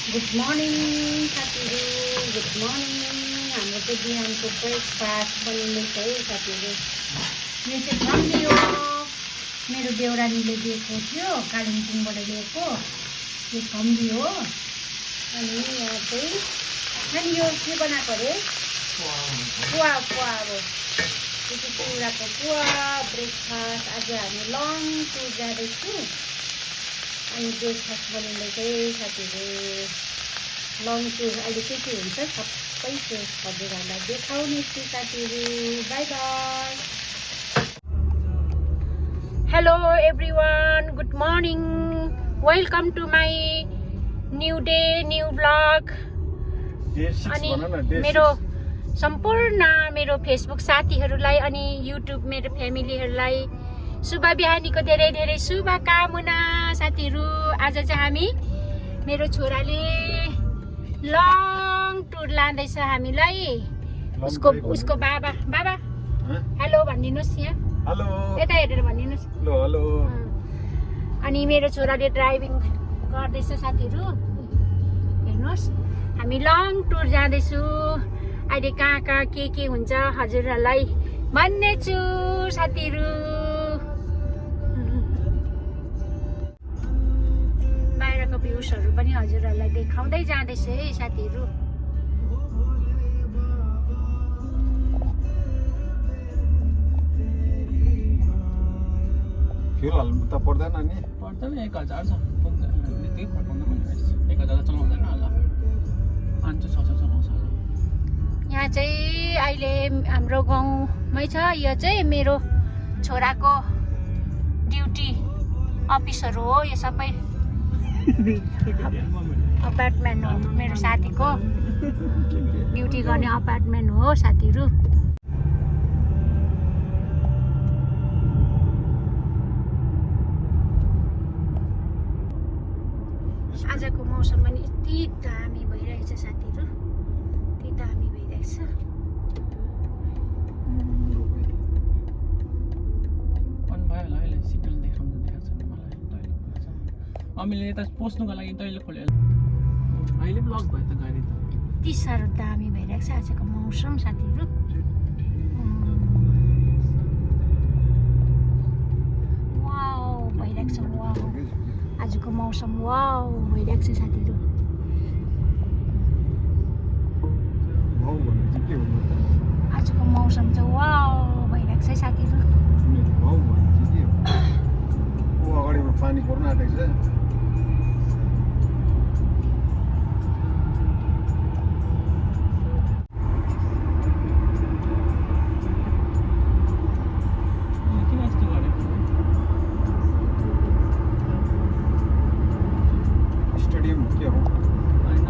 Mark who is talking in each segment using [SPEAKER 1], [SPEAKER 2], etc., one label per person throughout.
[SPEAKER 1] Good morning साथीहरू, good morning. हाम्रो चाहिँ बिहानको ब्रेकफास्ट बनिँदैछ है साथीहरू। यो चाहिँ फम्बी हो, मेरो देउरानीले दिएको थियो, कालिम्पोङबाट ल्याएको यो फम्बी हो। अनि यहाँ चाहिँ अनि यो के बनाएको अरे पुवा पुवा अब यो चाहिँ चिउराको पुवा ब्रेकफास्ट। आज हामी लङ टुर जाँदैछु अनि ब्रेकफास्ट बनिँदैछ है साथीहरू। लङ टुर अहिले के हुन्छ सबै हजुरहरूलाई देखाउने छु साथीहरू। Bye bye. Hello everyone, good morning, welcome to my new day new blog. अनि मेरो सम्पूर्ण मेरो फेसबुक साथीहरूलाई अनि युट्युब मेरो फ्यामिलीहरूलाई शुभ बिहानीको धेरै धेरै शुभकामना साथीहरू। आज चाहिँ हामी मेरो छोराले लङ टुर लाँदैछ हामीलाई। उसको बाबा हेलो भनिदिनुहोस्, यहाँ
[SPEAKER 2] हेलो
[SPEAKER 1] यता हेरेर भनिदिनुहोस्।
[SPEAKER 2] Hello hello.
[SPEAKER 1] अनि मेरो छोराले ड्राइभिङ गर्दैछ साथीहरू, हेर्नुहोस्। हामी लङ टुर जाँदैछु। अहिले कहाँ कहाँ के हुन्छ हजुरहरूलाई भन्ने छु साथीहरू। बाहिरको भ्युजहरू पनि हजुरहरूलाई देखाउँदै जाँदैछु है साथीहरू।
[SPEAKER 2] फ्युल हाल्नु त पर्दैन नि?
[SPEAKER 3] पर्दैन, 1000 छ पुग्दैन, त्यति फर्काउनु पनि 1000 चलाउँदैन होला, 500-600 चलाउँछ होला।
[SPEAKER 1] यहाँ चाहिँ अहिले हाम्रो गाउँमै छ। यो चाहिँ मेरो छोराको ड्युटी अफिसहरू हो। यो सबै अपार्टमेन्ट हो, मेरो साथीको ड्युटी गर्ने अपार्टमेन्ट हो साथीहरू। आजको मौसम पनि यति दामी भइरहेछ साथीहरू, यति दामी भइरहेछ।
[SPEAKER 3] अनि भयो होला, अहिले सिग्नल देखाएको छैन मलाई। अमिले यता पस्नुको लागि दैलो खोल्यो, अहिले ब्लक भयो त गाडी त।
[SPEAKER 1] यति साह्रो दामी भइरहेको छ आजको मौसम साथीहरू। वाउ भइरहेको छ, वाउ आजको मौसम वाउ भइरहेको छ साथीहरू। आजको मौसम चाहिँ वाउ भइरहेको छ साथीहरू।
[SPEAKER 2] अगाडिमा पानी पर्न आँटेको छ।
[SPEAKER 3] किन यस्तो गरेको?
[SPEAKER 2] स्टेडियम के हो?
[SPEAKER 3] होइन,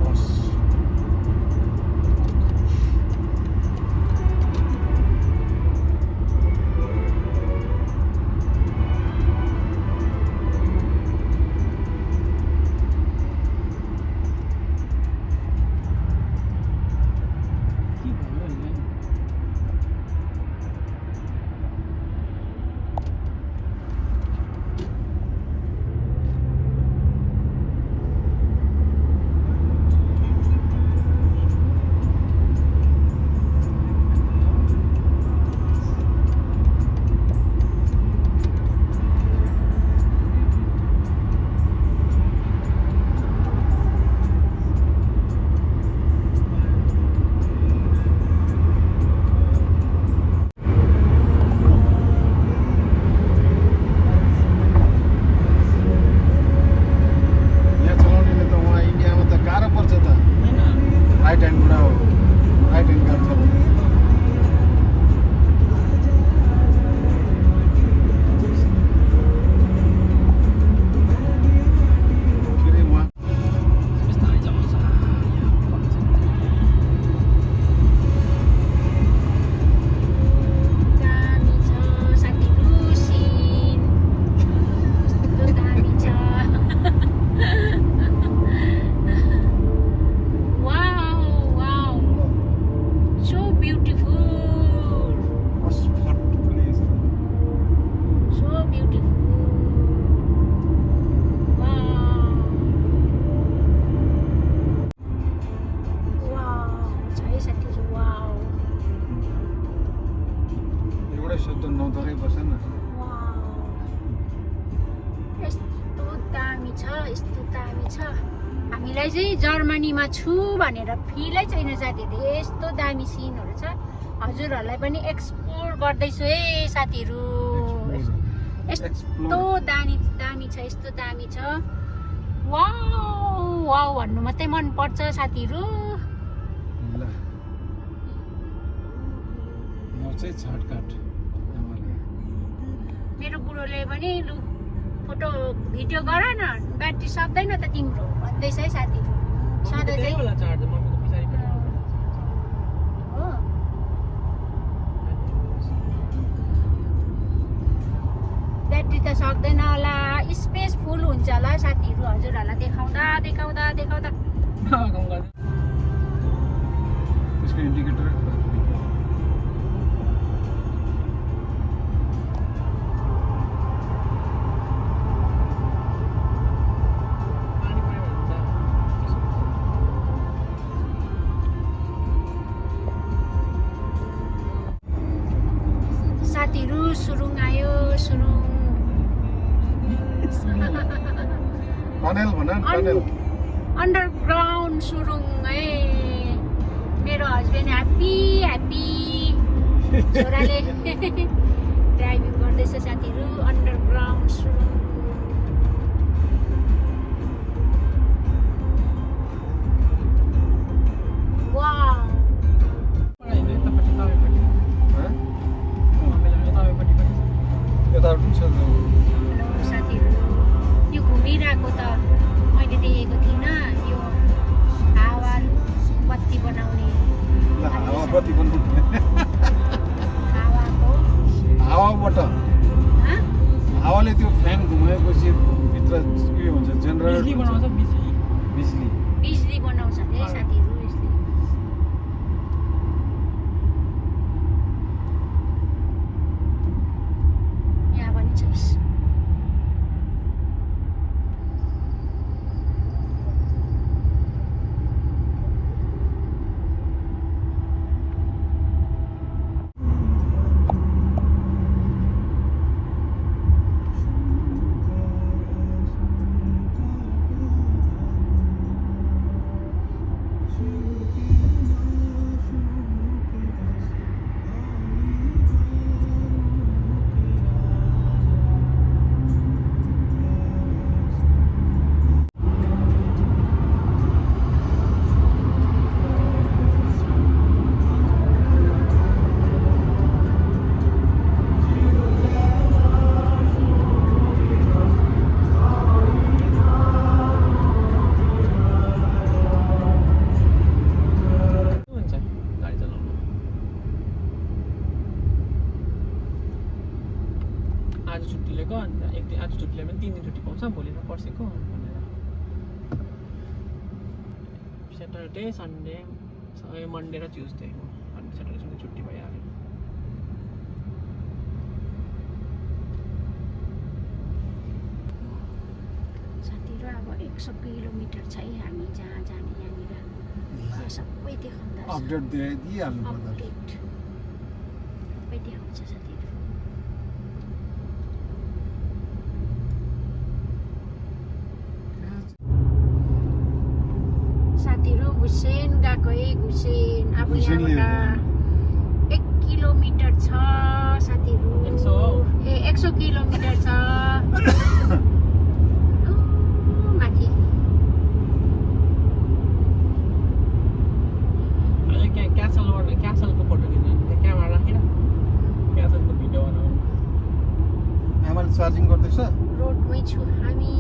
[SPEAKER 2] बस
[SPEAKER 3] के भयो अहिले?
[SPEAKER 1] हामीलाई चाहिँ जर्मनीमा छु भनेर फिलै छैन साथीहरू। यस्तो दामी सिनहरू छ। हजुरहरूलाई पनि एक्सप्लोर गर्दैछु है साथीहरू। यस्तो दामी दामी छ, यस्तो दामी छ। वाउ वाउ भन्नु मात्रै मन पर्छ साथीहरू।
[SPEAKER 2] ल यो चाहिँ छटकाट आमाले।
[SPEAKER 1] मेरो बुढोले पनि लु फोटो भिडियो गर न, ब्याट्री सक्दैन त तिम्रो भन्दैछ है साथीहरू। सधैँ चाहिँ
[SPEAKER 3] होला चार्जर मम्मीको पछाडि पनि
[SPEAKER 1] हो ब्याट्री त सक्दैन होला, स्पेस फुल हुन्छ होला साथीहरू। हजुरहरूलाई देखाउँदा देखाउँदा देखाउँदा
[SPEAKER 3] काम गर्दै
[SPEAKER 2] त्यसको इन्डिकेटर
[SPEAKER 3] पानी पऱ्यो भने
[SPEAKER 1] साथीहरू सुरुङ आयो, सुरुङ।
[SPEAKER 2] टनेल भन टनेल।
[SPEAKER 1] अन्डरग्राउन्ड सुरुङ है। मेरो हस्बेन्ड ह्याप्पी ह्याप्पी छोराले ड्राइभिङ गर्दैछ साथीहरू। अन्डरग्राउन्ड सुरुङ। वाउ
[SPEAKER 3] यतापट्टि तपाईँपट्टि मम्मीलाई तपाईँपट्टि पनि
[SPEAKER 2] यताबाट पनि छ।
[SPEAKER 1] हेलो साथीहरू, यो घुमिरहेको त मैले देखेको थिइनँ। यो हावा बत्ती बनाउने
[SPEAKER 2] ल हावा बत्ती पनि
[SPEAKER 1] हावाको
[SPEAKER 2] हावाबाट
[SPEAKER 1] हँ?
[SPEAKER 2] हावाले त्यो फ्यान घुमाएपछि भित्र उयो हुन्छ जेनरेटर
[SPEAKER 3] बिजुली बनाउँछ बिजुली
[SPEAKER 2] बिजुली।
[SPEAKER 1] बिजुली बनाउँछ है साथीहरू यसले। यहाँ पनि छ यस।
[SPEAKER 3] आज छुट्टी लिएको अन्त एक दिन आज छुट्टी लियो भने 3 दिन छुट्टी पाउँछ भोलि र पर्सिको भनेर। स्याटरडे सन्डे मन्डे र ट्युसडे अनि स्याटरडे सन्डे छुट्टी भइहाल्यो।
[SPEAKER 1] साथीहरू अब 100 किलोमिटर छ है हामी जहाँ जाने। यहाँनिर यो सबै देखाउँदा छ।
[SPEAKER 2] अपडेट दिइहाल्नु पर्दा।
[SPEAKER 1] अपडेट सबै देखाउँछ साथीहरू। साथीहरू घुसेन गएको है घुसेन। अब
[SPEAKER 2] घुसेनले
[SPEAKER 1] यहाँबाट 1 किलोमिटर छ साथीहरू। 100 किलोमिटर छ माथि।
[SPEAKER 3] अहिले क्यासलको फोटो खिच्नु क्यामेरा राखेर क्यासलको भिडियो बनाउनु।
[SPEAKER 2] आमाले चार्जिङ गर्दैछ।
[SPEAKER 1] रोडमै छु हामी।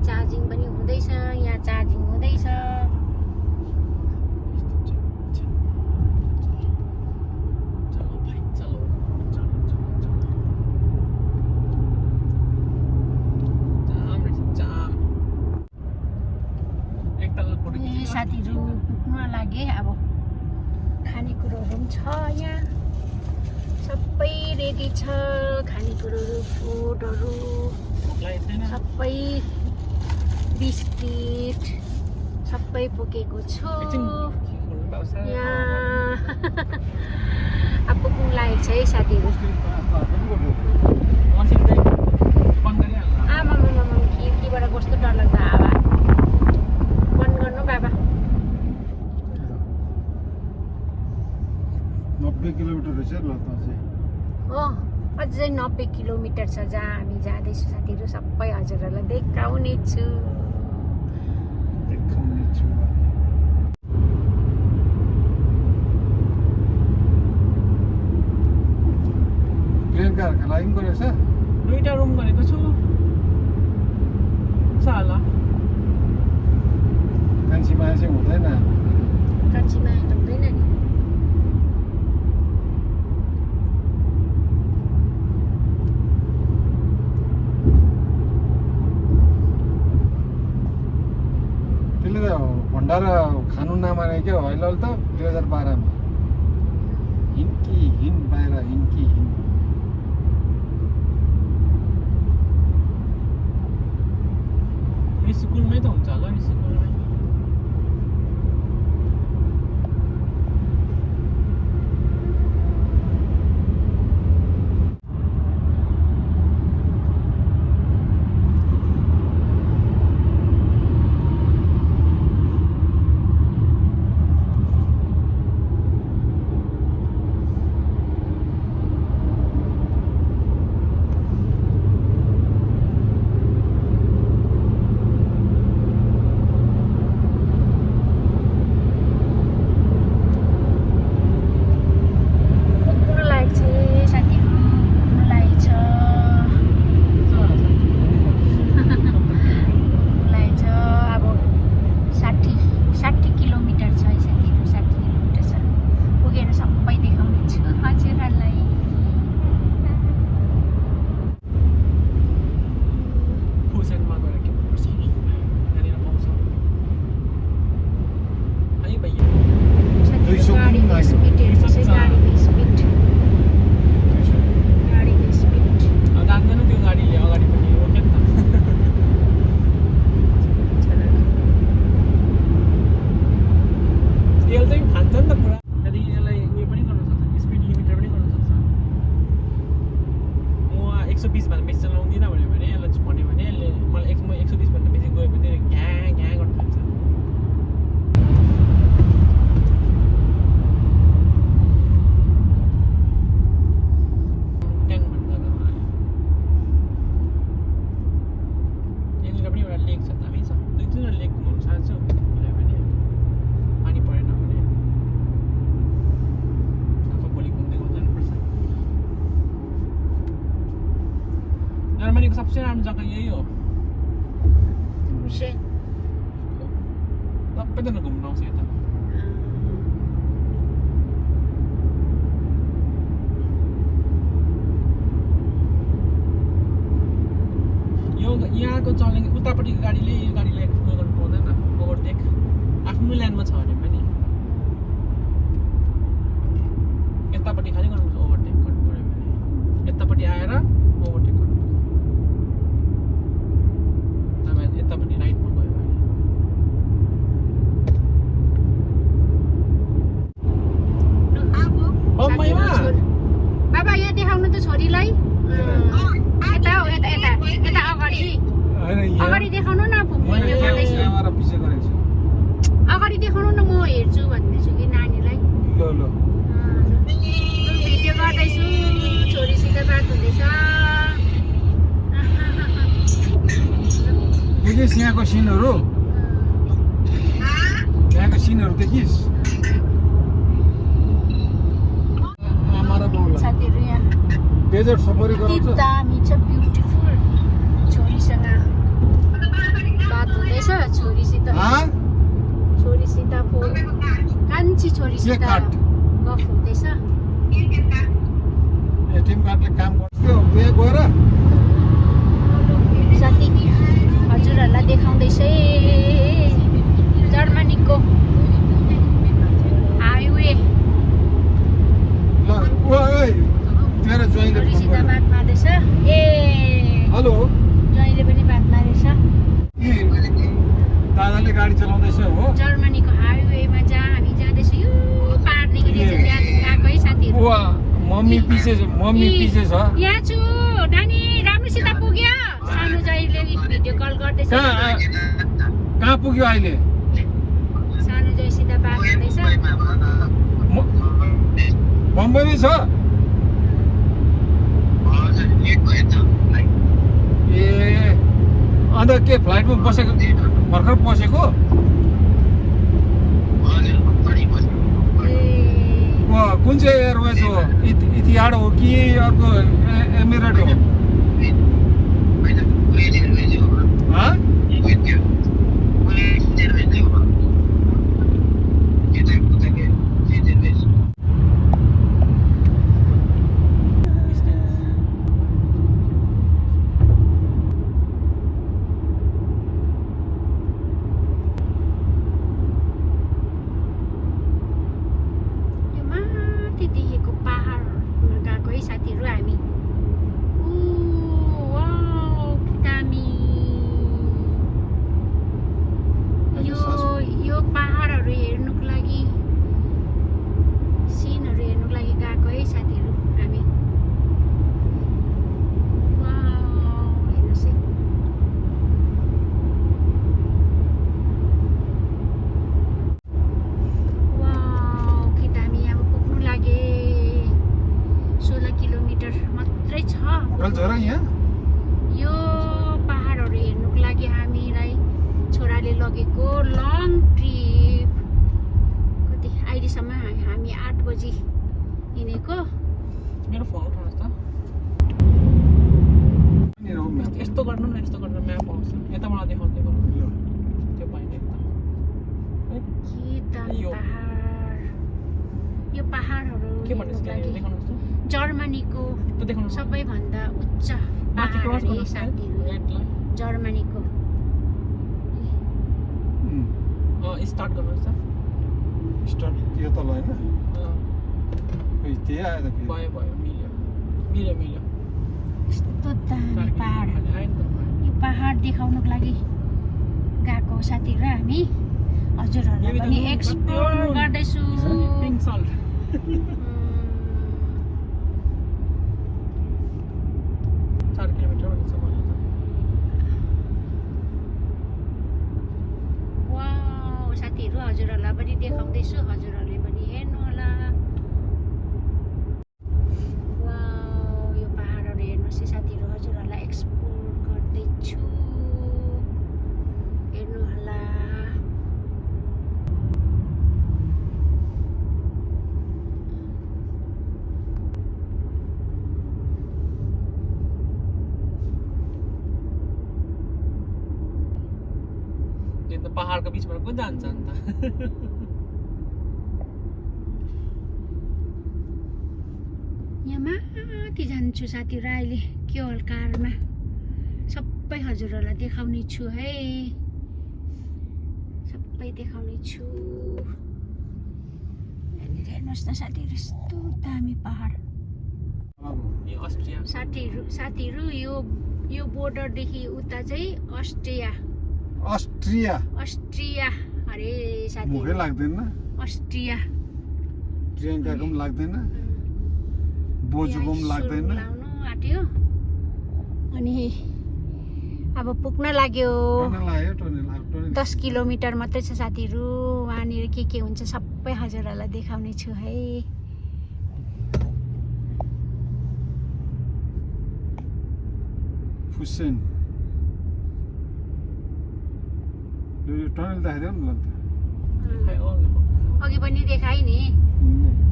[SPEAKER 1] चार्जिङ पनि हुँदैछ, यहाँ चार्जिङ हुँदैछ।
[SPEAKER 3] चलो भाइ चलो जाम रहेछ जाम। एकताल फोटो
[SPEAKER 1] ए
[SPEAKER 3] खिच्नु
[SPEAKER 1] साथीहरू पुग्न लागे। अब खानेकुरोहरू पनि छ यहाँ, सबै रेडी छ। खानेकुरोहरू फुडहरू
[SPEAKER 3] छैन
[SPEAKER 1] सबै बिस्किट सबै पुगेको छु यहाँ। अब पुग्नु लागेको छ है साथीहरू। आमामामा खिड्कीबाट कस्तो डरलाग्दो हावा। 90 किलोमिटर छ जहाँ हामी जाँदैछौँ साथीहरू। सबै हजुरहरूलाई देखाउने छु।
[SPEAKER 2] देखाउने छु। प्रियङ्काहरूको लागि पनि गरेको छ?
[SPEAKER 3] 2टा रुम गरेको छु होला।
[SPEAKER 2] कान्छीमा चाहिँ हुँदैन।
[SPEAKER 1] कान्छीमा त हुँदैन नि।
[SPEAKER 2] त्यसले त भण्डारा खानु नमाने क्या अहिले त 2012 मा हिन्की हिन बाहिर हिन्की हिन।
[SPEAKER 3] स्कुलमै त हुन्छ होला नि स्कुलमै। जर्मनीको सबसे राम्रो जग्गा यही हो। सबैजना घुम्न आउँछ यता। यो यहाँको चल्ने उतापट्टिको गाडीले यो गाडीलाई उयो गर्नु पाउँदैन, ओभरटेक। आफ्नो ल्यान्डमा छ भने पनि यतापट्टि खालि गर्नुपर्छ ओभरटेक गर्नु पर्यो भने। यतापट्टि आएर ओभरटेक गर्नु। यतापट्टि राइटमा गयो भने बम्बईमा
[SPEAKER 1] बाबा यहाँ देखाउनु त छोरीलाई। यता हो यता यता यता अगाडि अगाडि देखाउनु न। अगाडि देखाउनु न, म हेर्छु भन्दैछु कि नानीलाई। भिडियो गर्दैछु, छोरीसित बात हुँदैछ।
[SPEAKER 2] देखिस् यहाँको सिनहरू, यहाँको सिनहरू देखिस्। आमा र बाउलाई
[SPEAKER 1] साथीहरू यहाँ
[SPEAKER 2] डेजर्ट सफारी गराउँछ।
[SPEAKER 1] दामी छ, ब्युटिफुल। छोरीसँग बात हुँदैछ, छोरीसित कान्छी छोरीसित गफ हुँदैछ।
[SPEAKER 2] एटिएम कार्डले काम गर्छ त्यहाँ गएर।
[SPEAKER 1] साथी हजुरहरूलाई देखाउँदैछ जर्मनीको हाइवे।
[SPEAKER 2] तेरो ज्वाइँले फोन
[SPEAKER 1] छोरीसित
[SPEAKER 2] गर्यो।
[SPEAKER 1] बात मार्दैछ।
[SPEAKER 2] हेलो,
[SPEAKER 1] ज्वाइँले पनि बात मारेछ।
[SPEAKER 2] दादाले गाडी चलाउँदैछ हो।
[SPEAKER 1] जर्मनीको हाइवेमा जहाँ हामी जाँदैछौँ, यो पाहाडदेखि त्यहाँ गएको है साथीहरू।
[SPEAKER 2] मम्मी पिछे छ।
[SPEAKER 1] यहाँ छु नानी, राम्रोसित पुग्यो। सानो जयले भिडियो कल गर्दैछ।
[SPEAKER 2] कहाँ पुग्यो अहिले?
[SPEAKER 1] सानो जयसित बात हुँदैछ।
[SPEAKER 2] बम्बईमै छ। ए अन्त के फ्लाइटमा बसेको भर्खर पसेको कुन चाहिँ एयरवेज हो इतिहाड हो कि अर्को एमिरेट हो हाँ?
[SPEAKER 1] यो माथि देखेको पहाडमा गएको है साथीहरू हामी वाउ दामी यो पहाडहरू हेर्नुको लागि सिनहरू हेर्नुको लागि गएको है साथीहरू हामी वाउ हेर्नुहोस् है वाउ के दामी अब पुग्नु लागे 16 किलोमिटर मात्रै छ
[SPEAKER 2] होटल छ र यहाँ
[SPEAKER 1] यो पहाडहरू हेर्नुको लागि हामीलाई छोराले लगेको लङ ट्रिप कति अहिलेसम्म हामी 8 बजी हिँडेको
[SPEAKER 3] मेरो फोन उठाउनुहोस् त यस्तो गर्नु न यस्तो गरेर म्याप आउँछ यताबाट देखाउँदै गर्नु त्यो पाइने एकदम
[SPEAKER 1] के दामी
[SPEAKER 3] यो।
[SPEAKER 1] पहाड यो पहाडहरू
[SPEAKER 3] के भन्दैछ
[SPEAKER 1] हेर्नुको लागि
[SPEAKER 3] देखाउनुहोस् त
[SPEAKER 1] जर्मनीको
[SPEAKER 3] त्यो देखाउनुहोस्
[SPEAKER 1] सबैभन्दा उच्च
[SPEAKER 3] माथि क्रस
[SPEAKER 1] पहाड
[SPEAKER 3] गर्नुहोस्
[SPEAKER 1] साथीहरू
[SPEAKER 3] रेडलाई
[SPEAKER 1] जर्मनीको
[SPEAKER 3] स्टार्ट गर्नुहोस् त
[SPEAKER 2] स्टार्ट यो तल होइन त्यही आयो त फेरि।
[SPEAKER 3] भयो भयो मिल्यो
[SPEAKER 1] यस्तो दामी पहाड
[SPEAKER 3] आयो नि त
[SPEAKER 1] यो पहाड देखाउनुको लागि गएको साथीहरू हामी हजुरहरूलाई पनि एक्सप्लोर गर्दैछु
[SPEAKER 3] पिङ्क सल्ट 4 किलोमिटर भनेछ मलाई त
[SPEAKER 1] वाउ साथीहरू हजुरहरूलाई पनि देखाउँदैछु हजुरहरूले पनि हेर्नु होला वाउ यो पहाडहरू हेर्नुहोस् है साथीहरू हजुरहरूलाई एक्सप्लोर गर्दैछु हेर्नु होला
[SPEAKER 3] यो त पहाडको बिचबाट को जान्छ अन्त
[SPEAKER 1] यहाँ माथि जान्छु साथीहरू अहिले के हो कारमा सबै हजुरहरूलाई देखाउने छु है सबै देखाउने छु यहाँनिर हेर्नुहोस् न साथीहरू यस्तो दामी पहाड
[SPEAKER 3] यो अस्ट्रिया
[SPEAKER 1] साथीहरू यो बोर्डरदेखि उता चाहिँ अस्ट्रिया अरे
[SPEAKER 2] मुखै
[SPEAKER 1] साथीहरू
[SPEAKER 2] लाग्दैन
[SPEAKER 1] अस्ट्रिया
[SPEAKER 2] प्रियङ्काको पनि लाग्दैन बोजूको पनि लाग्दैन
[SPEAKER 1] लाउनु आँट्यो अनि अब पुग्न लाग्यो
[SPEAKER 2] टनल आयो टनल
[SPEAKER 1] 10 किलोमिटर मात्रै छ साथीहरू वहाँनिर के हुन्छ सबै हजुरहरूलाई देखाउने छु है
[SPEAKER 2] फुसेन यो टनल देखाइदेऊ न त
[SPEAKER 3] खै ओ
[SPEAKER 1] अघि पनि देखाएँ नि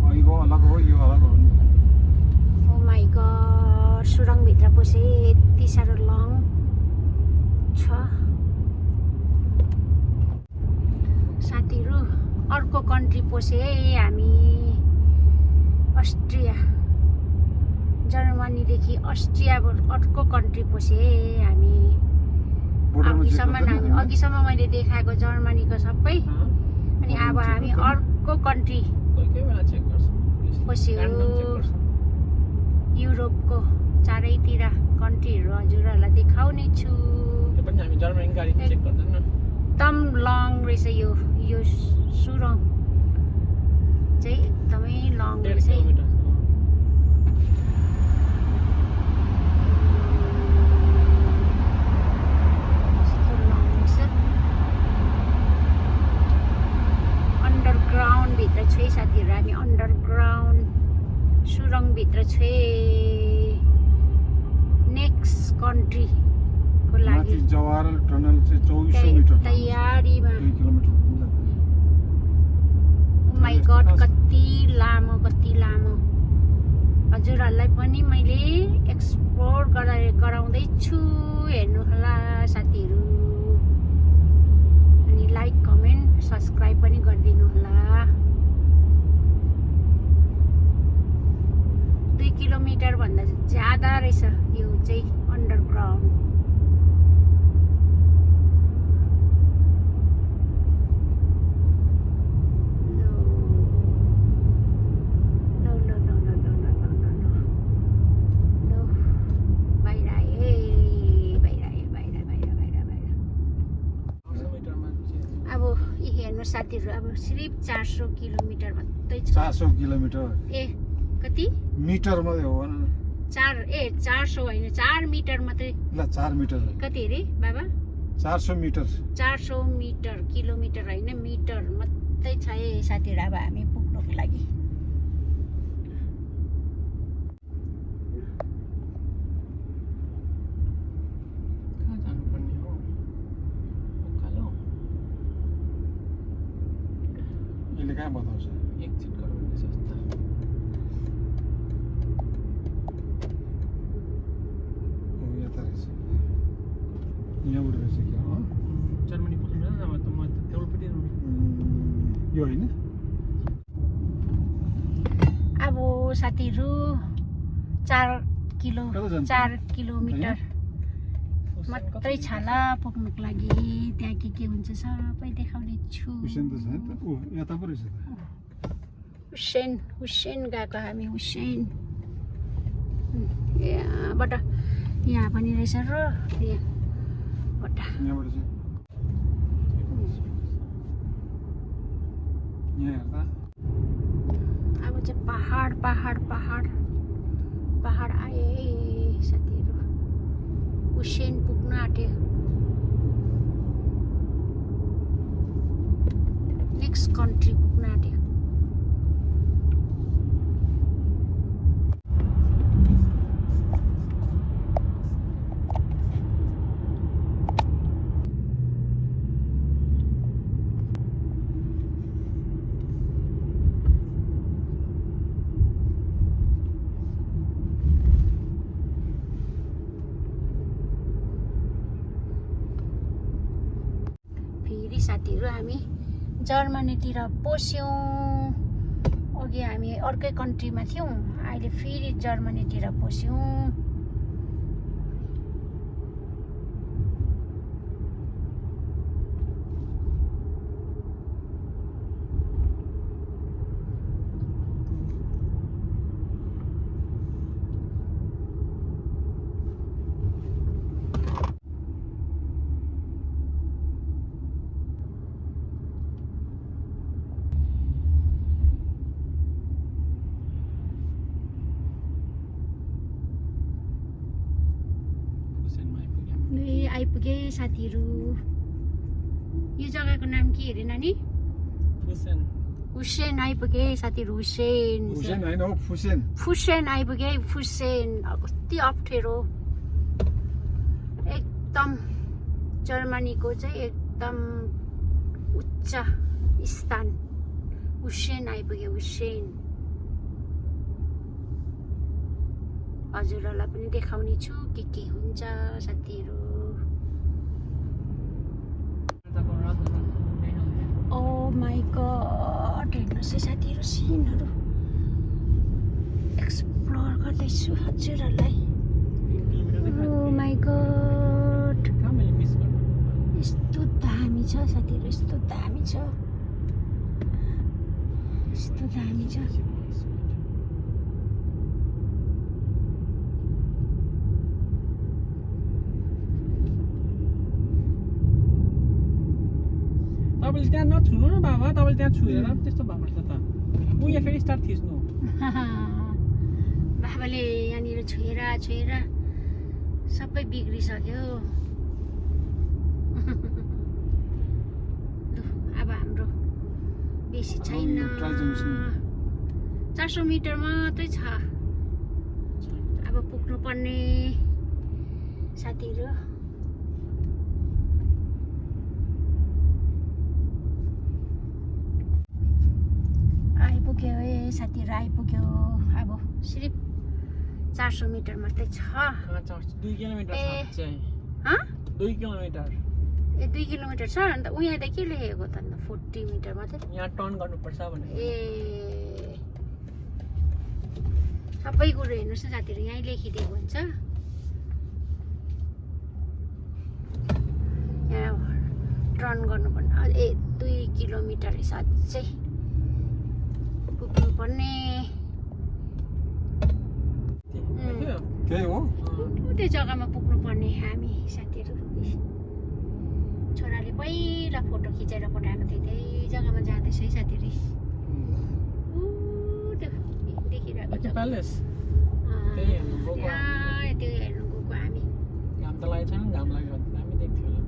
[SPEAKER 2] अघिको अलग हो यो अलग हो
[SPEAKER 1] ओ माई गड सुरङभित्र पसे यति साह्रो लङ छ साथीहरू अर्को कन्ट्री पसे हामी अस्ट्रिया जर्मनीदेखि अस्ट्रिया अर्को कन्ट्री पसे हामी अघिसम्म मैले देखाएको जर्मनीको सबै अनि अब हामी अर्को कन्ट्री
[SPEAKER 3] कोही बेला चेक गर्छ
[SPEAKER 1] पस्यो युरोपको चारैतिर कन्ट्रीहरू हजुरहरूलाई देखाउने छु
[SPEAKER 3] त्यो पनि हामी जर्मनी गाडी चेक गर्दैन
[SPEAKER 1] एकदम लङ रहेछ यो सुरङ चाहिँ एकदमै लङ
[SPEAKER 3] 1.5
[SPEAKER 1] रहेछ है।
[SPEAKER 3] किलोमिटर
[SPEAKER 1] यस्तो लङ रहेछ अन्डरग्राउन्ड भित्र छु है साथीहरू हामी अन्डरग्राउन्ड सुरङभित्र छु है। कन्ट्रीको
[SPEAKER 2] माथि
[SPEAKER 1] लागि
[SPEAKER 2] जवाहरलाल टनल चाहिँ 2400 मिटर
[SPEAKER 1] तयारीमा
[SPEAKER 2] 2 किलोमिटर हुन्छ
[SPEAKER 1] माई गड कति लामो हजुरहरूलाई पनि मैले एक्सप्लोर गराउँदैछु हेर्नु होला साथीहरू अनि लाइक कमेन्ट सब्सक्राइब पनि गरिदिनु होला 2 किलोमिटर भन्दा ज्यादा रहेछ यो चाहिँ अन्डरग्राउन्ड साथीहरू अब सिर्फ 400 किलोमिटर मात्रै छ
[SPEAKER 2] 400 किलोमिटर
[SPEAKER 1] ए कति
[SPEAKER 2] मिटर मात्रै हो न
[SPEAKER 1] 400 होइन 4 मिटर मात्रै
[SPEAKER 2] ल 4 मिटर
[SPEAKER 1] कति अरे बाबा
[SPEAKER 2] 400 मिटर
[SPEAKER 1] 400 मिटर किलोमिटर होइन मिटर मात्रै छ है साथीहरू अब हामी पुग्नको लागि
[SPEAKER 2] यसले कहाँ बताउँछ
[SPEAKER 3] एक्जिट गर्नु सस्ता
[SPEAKER 2] हो यहाँ त रहेछ यहाँबाट रहेछ क्या हो
[SPEAKER 3] जर्मनी पुग्नु न त म त एउटपट्टि
[SPEAKER 2] यो होइन
[SPEAKER 1] अब साथीहरू 4
[SPEAKER 2] कता जान्छ?
[SPEAKER 1] किलोमिटर मात्रै छ ल पुग्नुको लागि त्यहाँ के हुन्छ सबै देखाउने छु
[SPEAKER 2] हुसेन त छ नि त ओ यता पो रहेछ त
[SPEAKER 1] हुसेन गएको हामी हुसेन यहाँबाट यहाँ पनि रहेछ र यहाँबाट
[SPEAKER 2] यहाँबाट चाहिँ यहाँ हेर्दा
[SPEAKER 1] अब चाहिँ पहाड आए साथीहरू हुसेन पुग्न आँट्यो नेक्स्ट कन्ट्री पुग्न आँट्यो साथीहरू हामी जर्मनीतिर पस्यौँ अघि हामी अर्कै कन्ट्रीमा थियौँ अहिले फेरि जर्मनीतिर पस्यौँ आइपुगे साथीहरू यो जग्गाको नाम के अरे नानी हुसेन आइपुगे साथीहरू
[SPEAKER 2] हुसेन हैन हो
[SPEAKER 1] फुसेन आइपुगे फुसेन कति अप्ठ्यारो एकदम जर्मनीको चाहिँ एकदम उच्च स्थान हुसेन आइपुगे हुसेन हजुरहरूलाई पनि देखाउने छु के हुन्छ साथीहरू ओ माई गॉड हेर्नुहोस् है साथीहरू सिनहरू एक्सप्लोर गर्दैछु हजुरहरूलाई ओ माई गॉड यस्तो दामी छ साथीहरू यस्तो दामी छ
[SPEAKER 3] तपाईँले त्यहाँ नछुनु न बाबा तपाईँले त्यहाँ छुएर त्यस्तो भएको छ त यहाँ फेरि स्टार्ट थिच्नु
[SPEAKER 1] बाबाले यहाँनिर छुएर सबै बिग्रिसक्यो अब हाम्रो बेसी छैन 400 मिटर मात्रै छ अब पुग्नुपर्ने साथीहरू। आइपुग्यो है साथीहरू, आइपुग्यो। अब सिर्फ 400 मिटर मात्रै छ।
[SPEAKER 3] कहाँ छ 2 किलोमिटर छ चाहिँ
[SPEAKER 1] हँ
[SPEAKER 3] 2 किलोमिटर
[SPEAKER 1] ए 2 किलोमिटर छ अन्त उहाँ त के लेखेको त अन्त 40 मिटर मात्रै।
[SPEAKER 3] यहाँ टर्न गर्नुपर्छ भने
[SPEAKER 1] ए सबै कुरो हेर्नुहोस् न साथीहरू, यहीँ लेखिदिएको हुन्छ। यहाँ टर्न गर्नुपर्ने। ए 2 किलोमिटर साँच्चै पुग्नुपर्ने।
[SPEAKER 2] त्यही हो।
[SPEAKER 1] त्यो जग्गामा पुग्नुपर्ने हामी साथीहरू। छोराले पहिला फोटो खिचेर पठाएको थियो, त्यही जग्गामा जाँदैछ है साथीहरू। त्यो देखिरहेको
[SPEAKER 3] लकी
[SPEAKER 1] जग्गा।
[SPEAKER 3] प्यालेस त्यही हेर्नु गएको
[SPEAKER 1] यहाँ त्यो हेर्नु गएको हामी।
[SPEAKER 3] घाम त लागेको छैन, घाम लाग्यो भने हामी देख्थ्यो होला।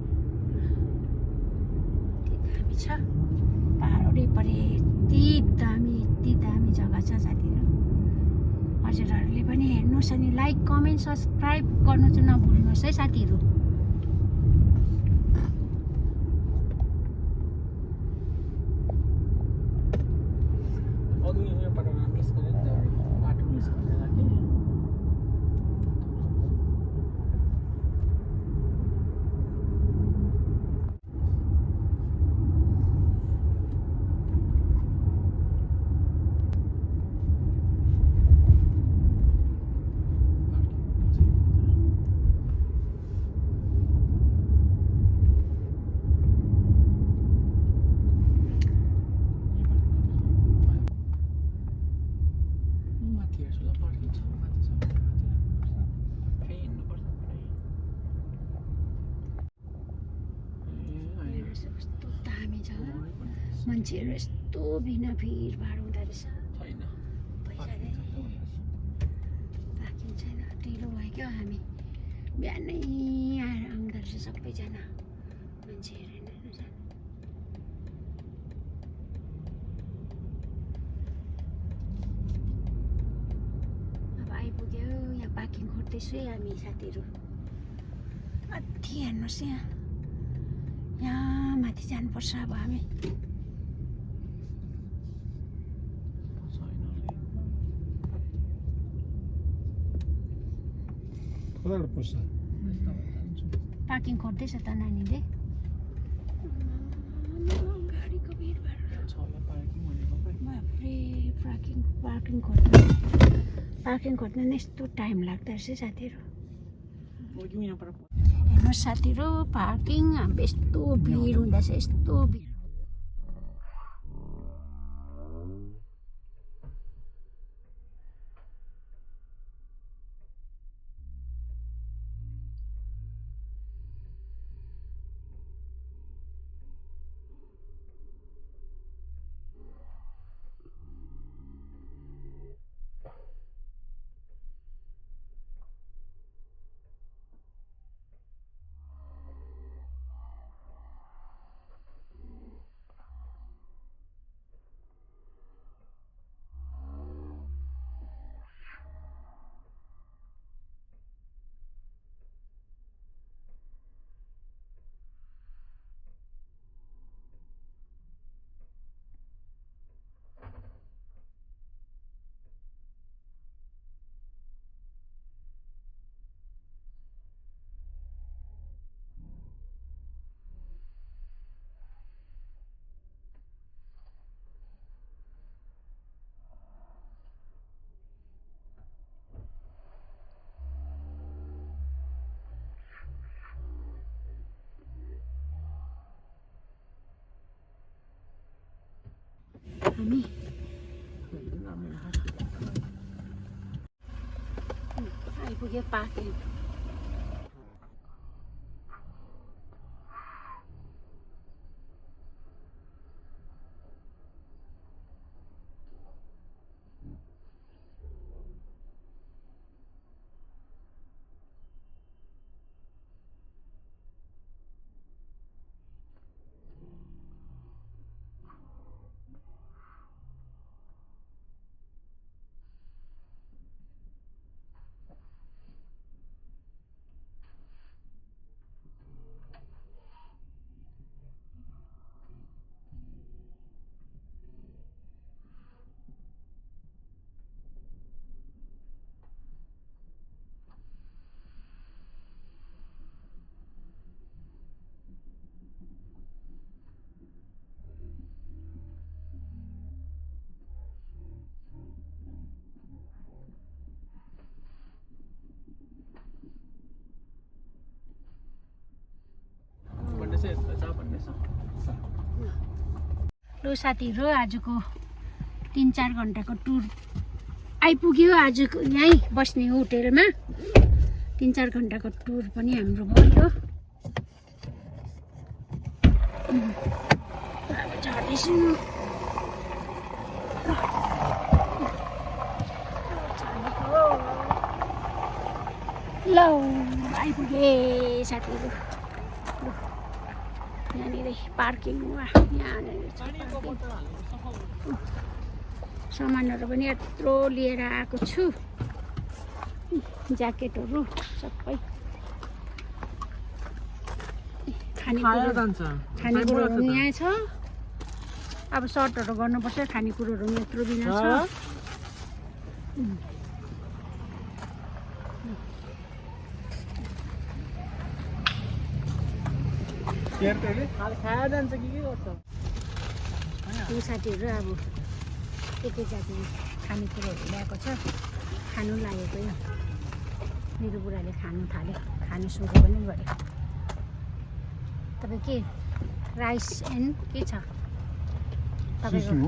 [SPEAKER 1] दामी छ पहाड वरिपरि, यति दामी जग्गा छ साथीहरू। हजुरहरूले पनि हेर्नुहोस् अनि लाइक कमेन्ट सब्सक्राइब गर्नु चाहिँ नभुल्नुहोस् है साथीहरू।
[SPEAKER 3] अघि योबाट मिस गरेर बाटो मिस गरेर कि माथि हेर्छु ल पार्किङ छ माथि छ फेरि हिँड्नुपर्छ
[SPEAKER 1] हेर्नुहोस् कस्तो दामी जग्गा, मान्छेहरू यस्तो बिना भिडभाड हुँदो रहेछ।
[SPEAKER 3] छैन
[SPEAKER 1] पैसा पार्किङ छैन, ढिलो भयो क्या हामी। बिहानै आएर आउँदो रहेछ सबैजना मान्छेहरू। हेर्नुहोस् अब आइपुग्यो, यहाँ पार्किङ खोज्दैछु है हामी साथीहरू। अति हेर्नुहोस् यहाँ माथि जानुपर्छ अब हामी।
[SPEAKER 2] कताबाट पुग्छ?
[SPEAKER 1] पार्किङ खोज्दैछ त नानीले। गाडीको भिडभाड
[SPEAKER 3] छ होला पार्किङ भनेको खै
[SPEAKER 1] बाफ्रे। पार्किङ खोज्न नै यस्तो टाइम लाग्दो रहेछ साथीहरू।
[SPEAKER 3] अघि यहाँबाट
[SPEAKER 1] हेर्नुहोस् साथीहरू, पार्किङ हाम्रो यस्तो भिड हुँदैछ, यस्तो भिड। हामी आइपुग्यो पार्किङ।
[SPEAKER 3] रहेछ।
[SPEAKER 1] लु साथीहरू आजको 3-4 घन्टाको टुर आइपुग्यो। आजको यहीँ बस्ने होटेलमा 3-4 घन्टाको टुर पनि हाम्रो भयो। झर्दैछु ल आइपुगे साथीहरू। यहाँनिर पार्किङमा यहाँनिर सामानहरू पनि यत्रो लिएर आएको छु। ज्याकेटहरू सबै खानेकुरोहरू पनि यहाँ छ। अब सर्टहरू गर्नुपर्छ। खानेकुरोहरू पनि यत्रो दिन छ।
[SPEAKER 3] खाएर जान्छ कि के गर्छ?
[SPEAKER 1] यो साथीहरू अब के जाति खानेकुरोहरू ल्याएको छ। खानु लागेको यो मेरो बुढाले खानु थाल्यो। खानु सुरु पनि गर्यो। तपाईँ के राइस एन्ड के छ तपाईँको?